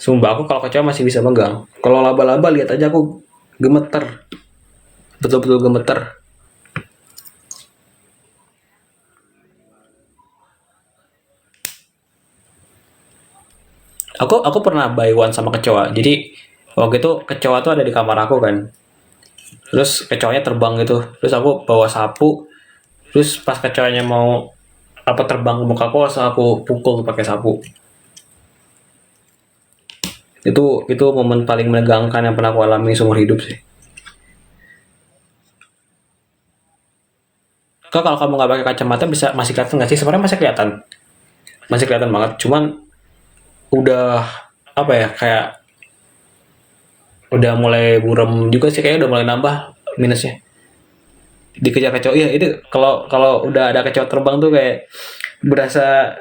S1: Sumpah aku kalau kecoa masih bisa megang. Kalau laba-laba lihat aja aku gemeter. Betul-betul gemeter. Aku pernah buy one sama kecoa. Jadi waktu itu kecoa tuh ada di kamar aku kan. Terus kecoanya terbang gitu. Terus aku bawa sapu. Terus pas kecoanya mau apa terbang ke muka aku, langsung aku pukul pakai sapu. Itu momen paling menegangkan yang pernah aku alami seumur hidup sih. Kalau kamu nggak pakai kacamata bisa masih kelihatan nggak sih? Sebenarnya masih kelihatan banget. Cuman udah apa ya, kayak udah mulai buram juga sih, kayaknya udah mulai nambah minusnya. Dikejar kecoa, iya itu kalau kalau udah ada kecoa terbang tuh kayak berasa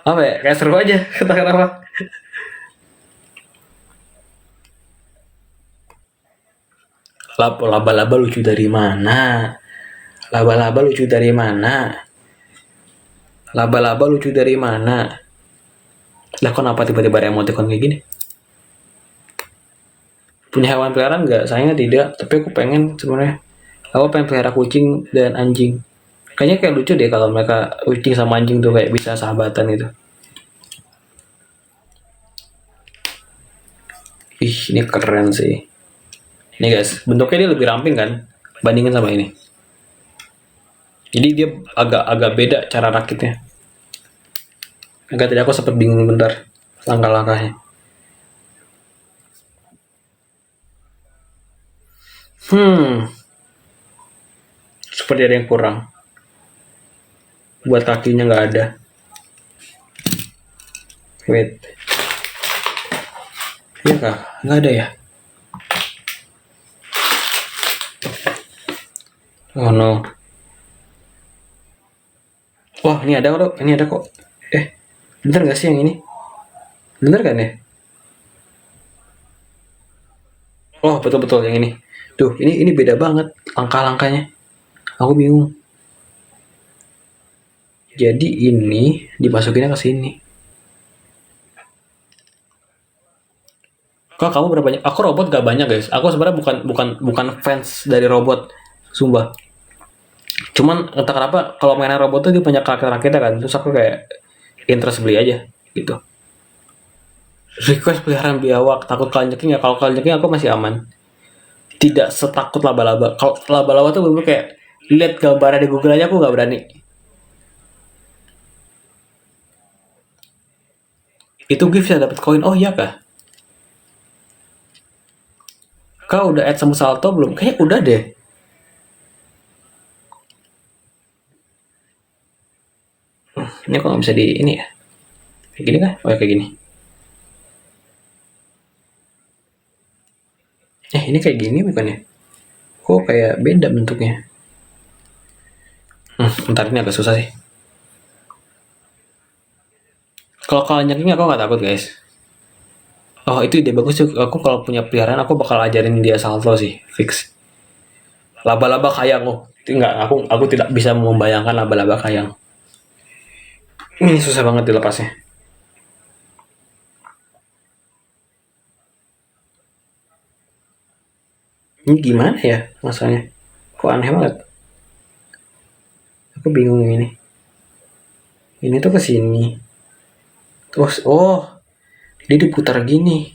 S1: apa ya, kayak seru aja. Entah kenapa. Laba-laba lucu dari mana? Laba-laba lucu dari mana? Laba-laba lucu dari mana? Lah kenapa tiba-tiba ada emoticon kayak gini? Punya hewan peliharaan nggak? Sayangnya tidak, tapi aku pengen sebenarnya. Aku pengen pelihara kucing dan anjing. Kayaknya kayak lucu deh kalau mereka kucing sama anjing tuh kayak bisa sahabatan gitu. Ih, ini keren sih. Nih guys, bentuknya dia lebih ramping kan? Bandingin sama ini. Jadi dia agak beda cara rakitnya. Agak tadi aku sempat bingung bentar langkah-langkahnya. Seperti ada yang kurang. Buat kakinya nggak ada. Wait. Iya kah? Nggak ada ya? Oh no. Wah, ini ada kok. Ini ada kok. Bener nggak sih yang ini? Bener kan ya? Oh, betul-betul yang ini. Tuh, ini beda banget langkah-langkahnya. Aku bingung. Jadi ini dimasukinnya ke sini. Kok kamu berapa banyak? Aku robot gak banyak guys. Aku sebenarnya bukan fans dari robot, sumpah. Cuman entah kenapa kalau mainan robot tuh dia banyak karakter-karakternya kan. Terus aku kayak interest beli aja gitu. Request peliharaan biawak, takut kalnyeking ya. Kalau kalnyeking aku masih aman. Tidak setakut laba-laba. Kalau laba-laba tuh bener kayak lihat gambarnya di Google aja aku nggak berani. Itu gift bisa dapat koin. Oh iya kah? Kau udah add sama salto belum? Kayaknya udah deh. Ini kok nggak bisa di ini ya? Kayak gini kah? Oh ya kayak gini. Ini kayak gini bukannya? Kok kayak beda bentuknya? Bentar ini agak susah sih. Kalau kalnyeking aku nggak takut guys. Oh itu ide bagus tuh. Aku kalau punya peliharaan aku bakal ajarin dia salto sih, fix. Laba-laba kayang oh. Enggak, aku tidak bisa membayangkan laba-laba kayang. Ini susah banget dilepasnya. Ini gimana ya masalahnya? Kok aneh banget? Aku bingung ini. Ini tuh ke sini. Terus dia diputar gini.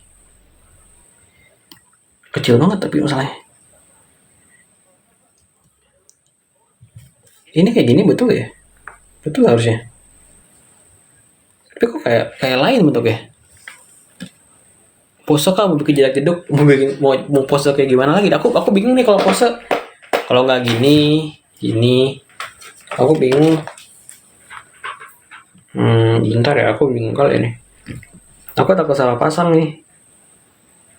S1: Kecil banget tapi masalahnya. Ini kayak gini betul ya? Betul harusnya. Tapi kok kayak lain bentuknya. Pose kan mau bikin jedak jeduk, mau pose kayak gimana lagi? Aku bingung nih kalau pose. Kalau nggak gini, aku bingung. Bentar ya, aku bingung kali ini. Aku takut salah pasang nih.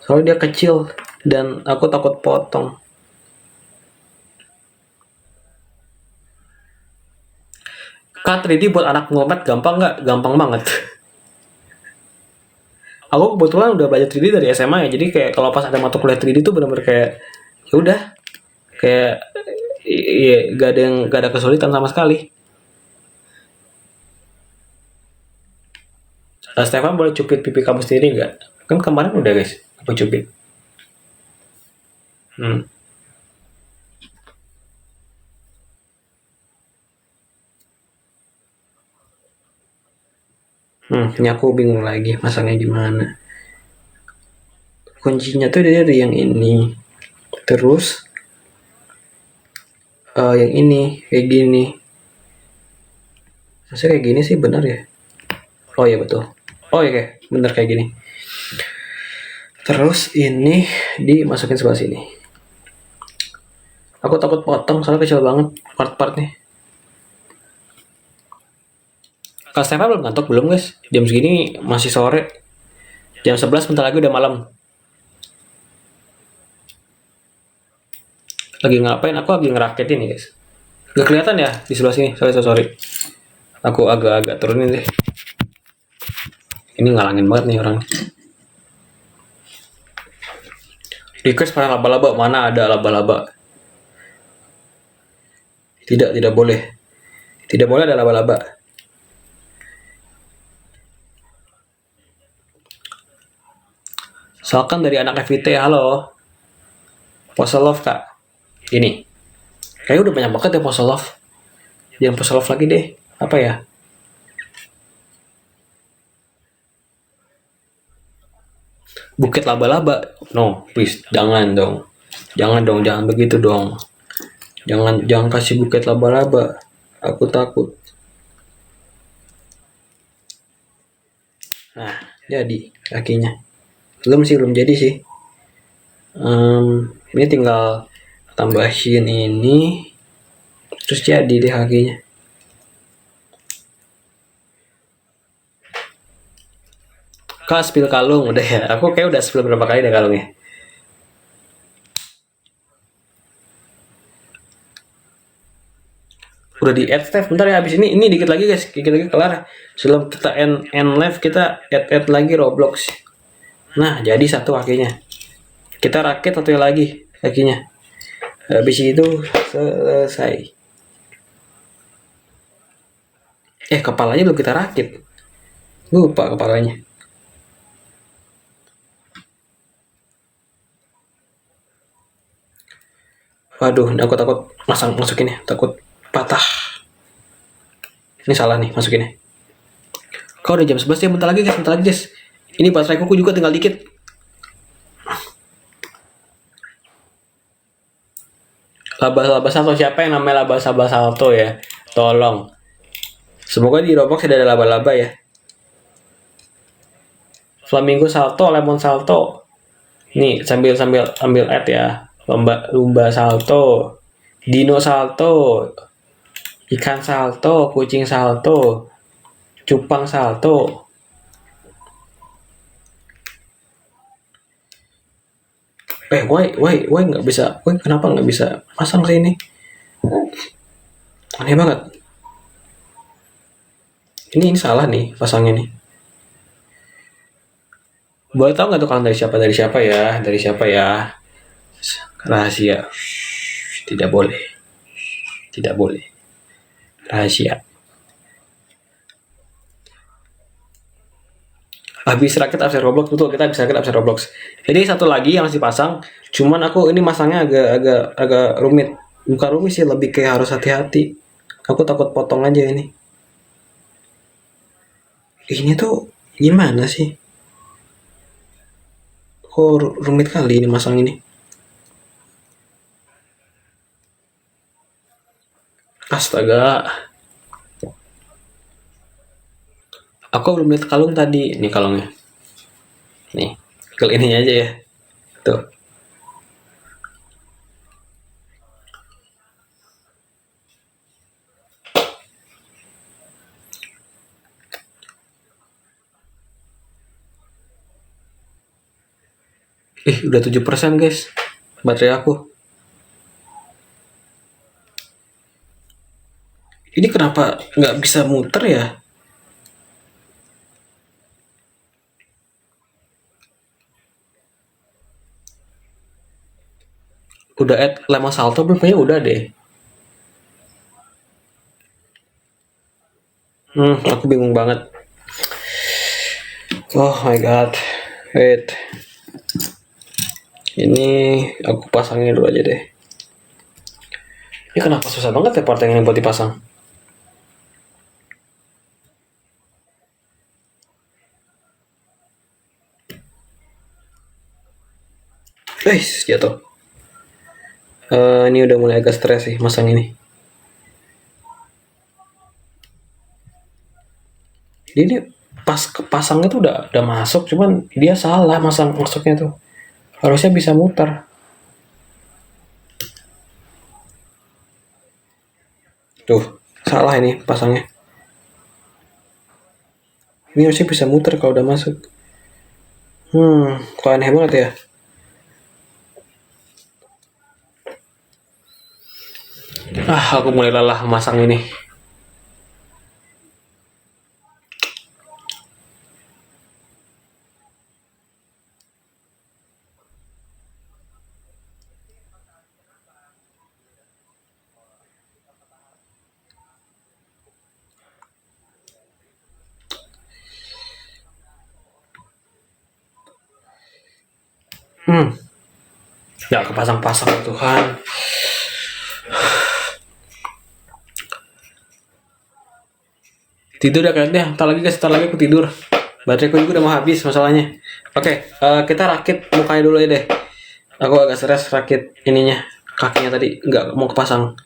S1: Soalnya dia kecil dan aku takut potong. K3D buat anak ngomet gampang nggak? Gampang banget. Aku kebetulan udah belajar 3D dari SMA ya, jadi kayak kalau pas ada mata kuliah 3D tuh benar-benar kayak ya udah kayak iya gak ada kesulitan sama sekali. Stefan boleh cupit pipi kamu sendiri nggak? Kan kemarin udah guys, aku cupit. Ini aku bingung lagi masangnya gimana. Kuncinya tuh dari yang ini. Terus yang ini kayak gini. Harusnya kayak gini sih benar ya? Oh iya betul. Oh iya kayak bener kayak gini. Terus ini dimasukin sebelah sini. Aku takut potong soalnya kecil banget part-partnya. Kak Stefan belum ngantuk belum guys? Jam segini masih sore. Jam 11 bentar lagi udah malam. Lagi ngapain? Aku lagi ngerakit ini guys. Gak kelihatan ya di sebelah sini. Sorry. Aku agak-agak turunin deh. Ini ngalangin banget nih orang. Request para laba-laba, mana ada laba-laba? Tidak, tidak boleh. Tidak boleh ada laba-laba. Salkan dari anak FVT, halo. Pose love kak. Ini. Kayaknya udah banyak banget ya pose love. Jangan pose love lagi deh. Apa ya? Bukit laba-laba. No, please. Jangan dong. Jangan dong, jangan begitu dong. Jangan kasih bukit laba-laba. Aku takut. Nah, jadi kakinya. Belum jadi sih. Ini tinggal tambahin ini, terus jadi deh kakinya. Kak spill kalung udah ya. Aku kayak udah spill berapa kali deh kalungnya. Udah di add Steph, bentar ya, habis ini dikit lagi guys, dikit lagi kelar. Sebelum kita end live, kita add lagi Roblox. Nah, jadi satu kakinya. Kita rakit satu lagi kakinya. Habis itu selesai. Kepalanya belum kita rakit. Lupa kepalanya. Waduh, aku takut masukinnya, takut patah. Ini salah nih masukinnya. Kau udah jam 11 ya, bentar lagi guys. Ini baterai kuku juga tinggal dikit. Laba-laba salto, siapa yang namanya laba-laba salto ya? Tolong. Semoga di Roblox ada laba-laba ya. Flamingo salto, lemon salto. Nih sambil ambil add ya. Lumba salto, dino salto, ikan salto, kucing salto, cupang salto. Why nggak bisa? Kenapa nggak bisa pasang ke ini? Aneh banget. Ini salah nih pasangnya nih. Boleh tahu nggak tuh kalian dari siapa ya? Dari siapa ya? Rahasia. Tidak boleh. Tidak boleh. Rahasia. Habis rakit absen Roblox, betul, kita bisa rakit absen Roblox. Jadi satu lagi yang harus dipasang, cuman aku ini masangnya agak rumit. Bukan rumit sih, lebih kayak harus hati-hati. Aku takut potong aja ini. Ini tuh gimana sih? Kok rumit kali ini masang ini. Astaga. Aku belum lihat kalung tadi. Ini kalungnya. Nih, kali ini aja ya. Tuh. Udah 7% guys. Baterai aku. Ini kenapa nggak bisa muter ya? Udah add lemon salto belum? Kayaknya udah deh. Aku bingung banget. Oh my god. Wait. Ini aku pasangin dulu aja deh. Ini kenapa susah banget ya part yang ini buat dipasang? Jatuh. Ini udah mulai agak stres sih masang ini. Ini pas kepasangnya tuh udah masuk, cuman dia salah masuknya tuh. Harusnya bisa muter. Tuh, salah ini pasangnya. Ini harusnya bisa muter kalau udah masuk. Kok aneh banget ya. Aku mulai lelah masang ini. Nggak kepasang-pasang Tuhan. Tidur ya kayaknya. Ntar lagi aku tidur. Bateraiku juga udah mau habis masalahnya. Oke, kita rakit mukanya dulu ya deh. Aku agak stres rakit ininya, kakinya tadi nggak mau kepasang.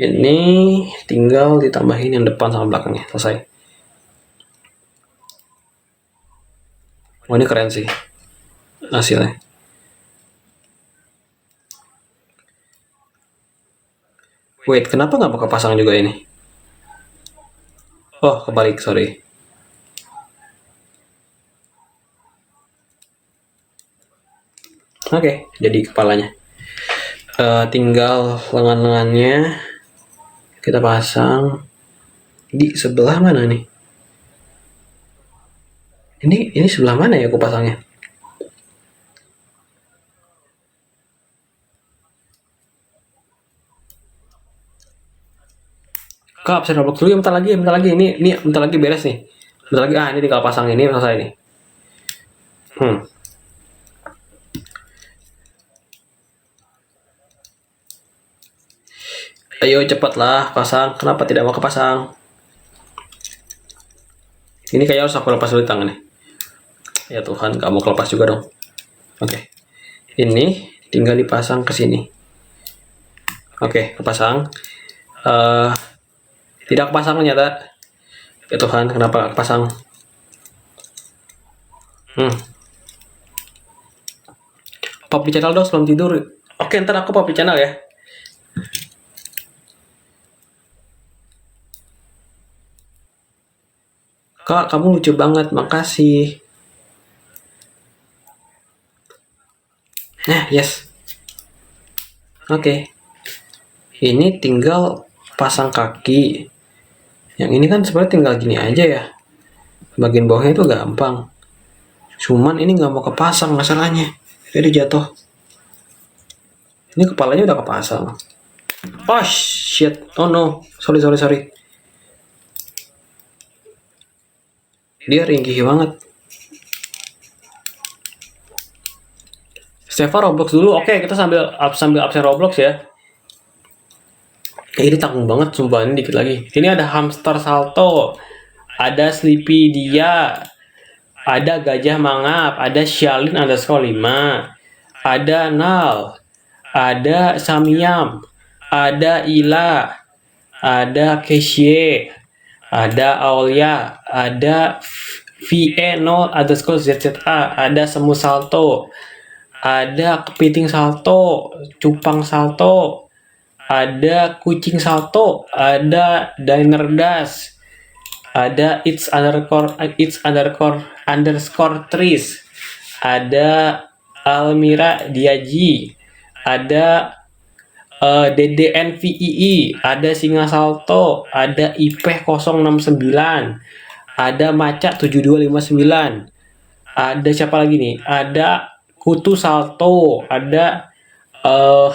S1: Ini tinggal ditambahin yang depan sama belakangnya, selesai. Oh, ini keren sih hasilnya. Wait, kenapa nggak mau kepasang juga ini? Oh, kebalik, sorry. Oke, jadi kepalanya. Tinggal lengan-lengannya kita pasang di sebelah mana nih? Ini sebelah mana ya aku pasangnya? Kak, absen Roblox dulu ya, bentar lagi. Ini bentar lagi beres nih. Bentar lagi, ini tinggal pasang ini, selesai nih. Ayo cepatlah pasang, kenapa tidak mau kepasang? Ini kayaknya harus aku lepas dulu tangannya. Ya Tuhan, gak mau kelepas juga dong. Oke. Ini tinggal dipasang ke sini. Oke, kepasang. Tidak kepasang ternyata. Ya Tuhan, kenapa gak kepasang? Poppy channel dong sebelum tidur. Oke, ntar aku Poppy channel ya. Kak, kamu lucu banget, makasih. Nah, yes. Oke. Ini tinggal pasang kaki. Yang ini kan sebenarnya tinggal gini aja ya. Bagian bawahnya itu gampang. Cuman ini nggak mau kepasang masalahnya. Jadi jatuh. Ini kepalanya udah kepasang. Oh shit. Oh no. Sorry. Dia ringkih banget. Save Roblox dulu. Oke, kita sambil absen Roblox ya. Ini tanggung banget sumpah, ini dikit lagi. Ini ada hamster salto, ada Sleepy Dia, ada gajah mangap, ada Shalin _5, ada Nal, ada Samyam, ada Ila, ada Kesye, ada Aulia, ada VE0_ZZA, ada Semut Salto, ada Kepiting Salto, Cupang Salto, ada Kucing Salto, ada Diner Dash, ada its_underscore trees, ada Almira Diaji, ada DDNVII, ada Singa Salto, ada IP069, ada Maca 7259, ada siapa lagi nih? Ada Kutu Salto, ada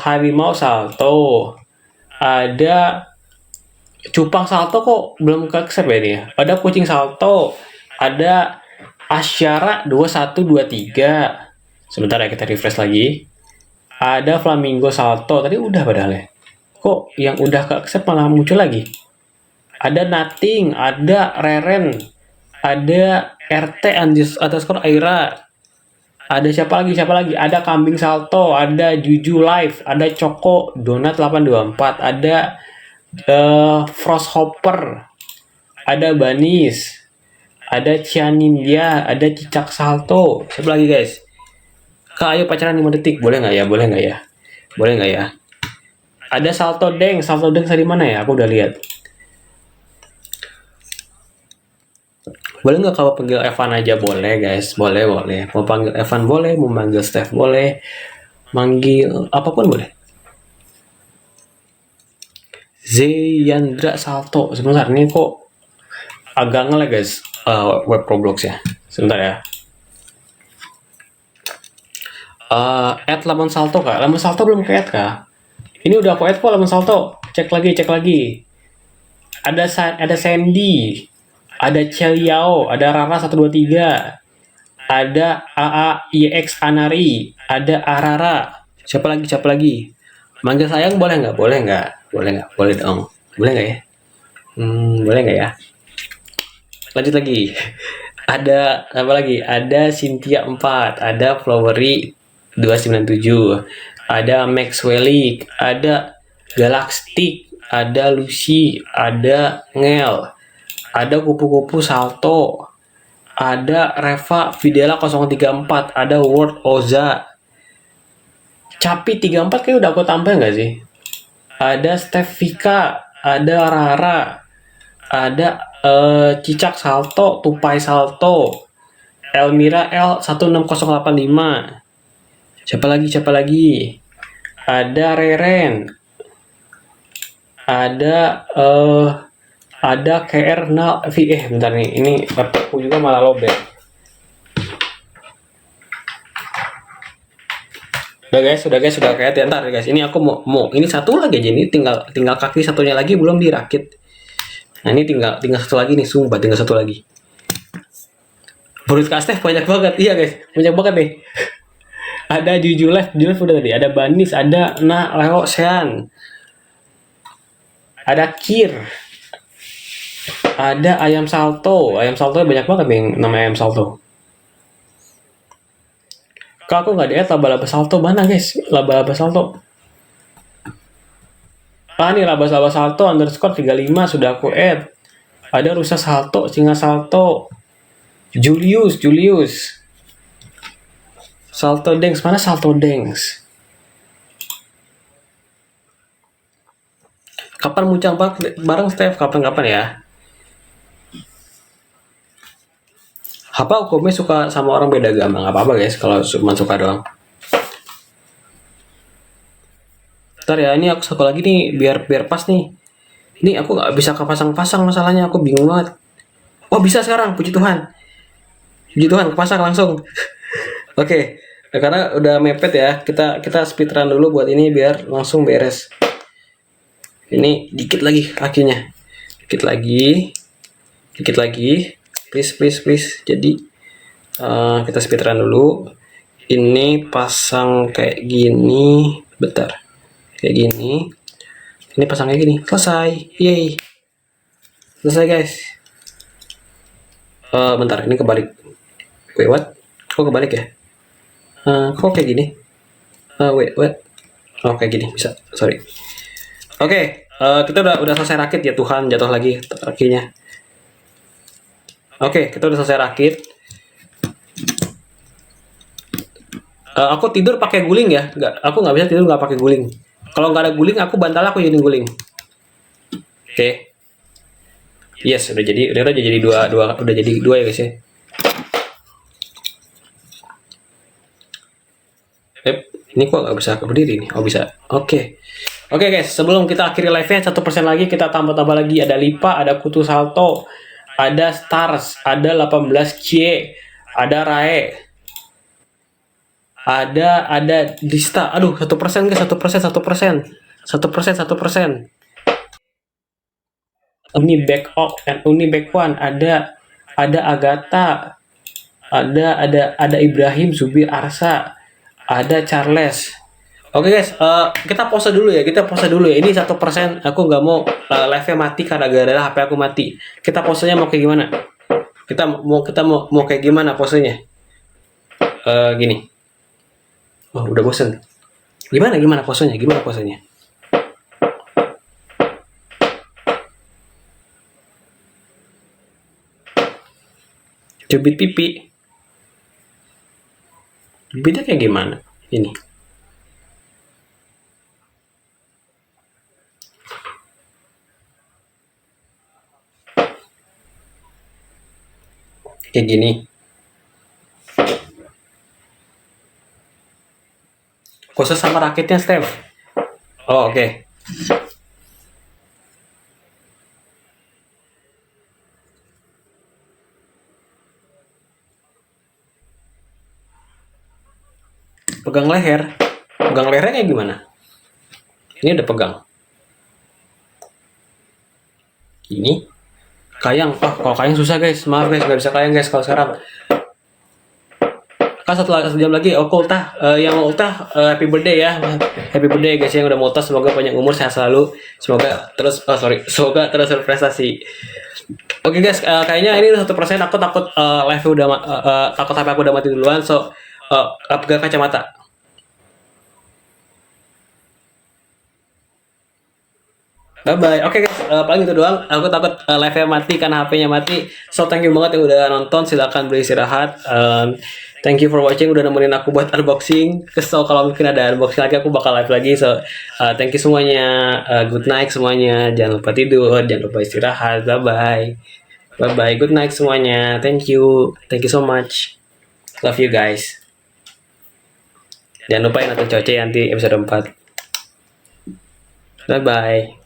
S1: Harimau Salto, ada Cupang Salto kok belum ke accept ya ini ya. Ada Kucing Salto, ada Asyara 2123. Sebentar ya, kita refresh lagi. Ada Flamingo Salto, tadi udah padahal ya. Kok yang udah ke accept malah muncul lagi? Ada Nothing, ada Reren, ada RT_Aira, ada siapa lagi? Ada Kambing Salto, ada Juju Live, ada Choco Donat 824, ada Frosthopper, ada Banis, ada Cianindia, ada Cicak Salto. Siapa lagi guys? Kak, ayo pacaran 5 detik, boleh nggak ya? Ada Salto Deng dari mana ya? Aku udah lihat. Boleh nggak kalau panggil Evan aja? Boleh guys, boleh. Mau panggil Evan boleh, mau manggil Steph boleh, manggil apapun boleh. Zeyandra Salto. Sebentar, ini kok agak ngelag guys, web Roblox ya. Sebentar ya. Add Lemon Salto kak. Lemon Salto belum ke add kak? Ini udah aku add kok Lemon Salto. Cek lagi. Ada Sandy. ada Celiao, ada Rara 123, ada AAIX Anari, ada Arara. Siapa lagi? Siapa lagi? Manggil sayang boleh nggak? Boleh nggak? Boleh nggak? Boleh dong. Boleh nggak ya? Boleh nggak ya? Lanjut lagi. Ada apa lagi? Ada Cynthia 4, ada Flowery 297, ada Maxwelly, ada Galactic, ada Lucy, ada Ngel, ada kupu-kupu Salto, ada Reva Videla 034, ada Word Oza, Capi 34 kayak udah aku tambah nggak sih? Ada Stefika, ada Rara, ada Cicak Salto, Tupai Salto, Elmira L16085. Siapa lagi? Siapa lagi? Ada Reren. Ada KR bentar nih. Ini laptopku juga malah lobet. Udah guys, sudah kayak ntar guys. Ini aku mau ini satu lagi aja, ini tinggal kaki satunya lagi belum dirakit. Nah, ini tinggal satu lagi nih, sumpah tinggal satu lagi. Burit Kastef banyak banget. Iya guys, banyak banget nih. Ada Juju Live udah tadi. Ada Banis, ada Leo Sean. Ada Kir. Ada Ayam Salto. Ayam Salto banyak banget nih nama Ayam Salto. Kak, aku nggak di-add laba-laba salto. Mana guys? Laba-laba salto. Nih laba-laba salto _ 35 sudah aku add. Ada Rusa Salto, Singa Salto, Julius. Salto Dengs, mana Salto Dengs? Kapan muncang bareng Steph? Kapan ya? Apa hukumnya suka sama orang beda agama? Gak apa-apa guys, kalau cuma suka doang. Ntar ya, ini aku satu lagi nih, biar pas nih. Ini aku gak bisa kepasang-pasang masalahnya, aku bingung banget. Oh bisa sekarang, puji Tuhan. Puji Tuhan, kepasang langsung. Oke, karena udah mepet ya, kita speedrun dulu buat ini biar langsung beres. Ini dikit lagi kakinya. Dikit lagi. Please. Jadi kita speedrun dulu. Ini pasang kayak gini. Bentar. Kayak gini. Ini pasang kayak gini. Selesai. Yeay. Selesai guys. Bentar. Ini kebalik. Wait, what? Kok kebalik ya? Kok kayak gini? Wait. Oh, kayak gini. Bisa. Sorry. Oke. Kita udah selesai rakit ya. Tuhan, jatuh lagi kakinya. Oke, kita udah selesai rakit. Aku tidur pakai guling ya. Aku nggak bisa tidur nggak pakai guling. Kalau nggak ada guling, aku bantal aku jadi guling. Oke. Yes, udah jadi dua ya guys ya. Ini kok nggak bisa berdiri nih? Oh bisa. Oke guys, sebelum kita akhiri live-nya 1% lagi kita tambah lagi. Ada Lipa, ada Kutu Salto, ada Stars, ada 18C, ada Rae, ada Dista. Aduh, 1% guys, 1%. Uni back off and Uni back one. Ada Agatha, ada Ibrahim, Zubir Arsa, ada Charles. Oke guys, kita pause dulu ya. Ini 1%. Aku nggak mau live-nya mati karena gara-gara HP aku mati. Kita pausenya mau kayak gimana? Kita mau kayak gimana pausenya? Gini. Oh, udah bosen. Gimana pausenya? Cubit pipi. Beda kayak gimana? Ini. Kayak gini. Khusus sama rakitnya, Steph. Oh, oke. Pegang lehernya kayak gimana? Ini udah pegang. Ini Kayang, kalau Kayang susah guys, maaf guys, nggak bisa Kayang guys kalau sekarang. Kan satu jam lagi, ultah, yang mau ultah, happy birthday ya, happy birthday guys yang udah mau ultah, semoga panjang umur, sehat selalu, semoga terus berprestasi. Oke guys, kayaknya ini 1%, aku takut live udah takut HP aku udah mati duluan, so upgrade kacamata. Bye bye. Oke guys, paling itu doang. Aku takut live-nya mati karena HP-nya mati. So thank you banget yang udah nonton. Silakan beristirahat. Thank you for watching. Udah nemenin aku buat unboxing. Kesel kalau mungkin ada unboxing lagi, aku bakal live lagi. So thank you semuanya. Good night semuanya. Jangan lupa tidur. Jangan lupa istirahat. Bye bye. Bye bye. Good night semuanya. Thank you. Thank you so much. Love you guys. Jangan lupa nonton Coce nanti episode 4. Bye bye.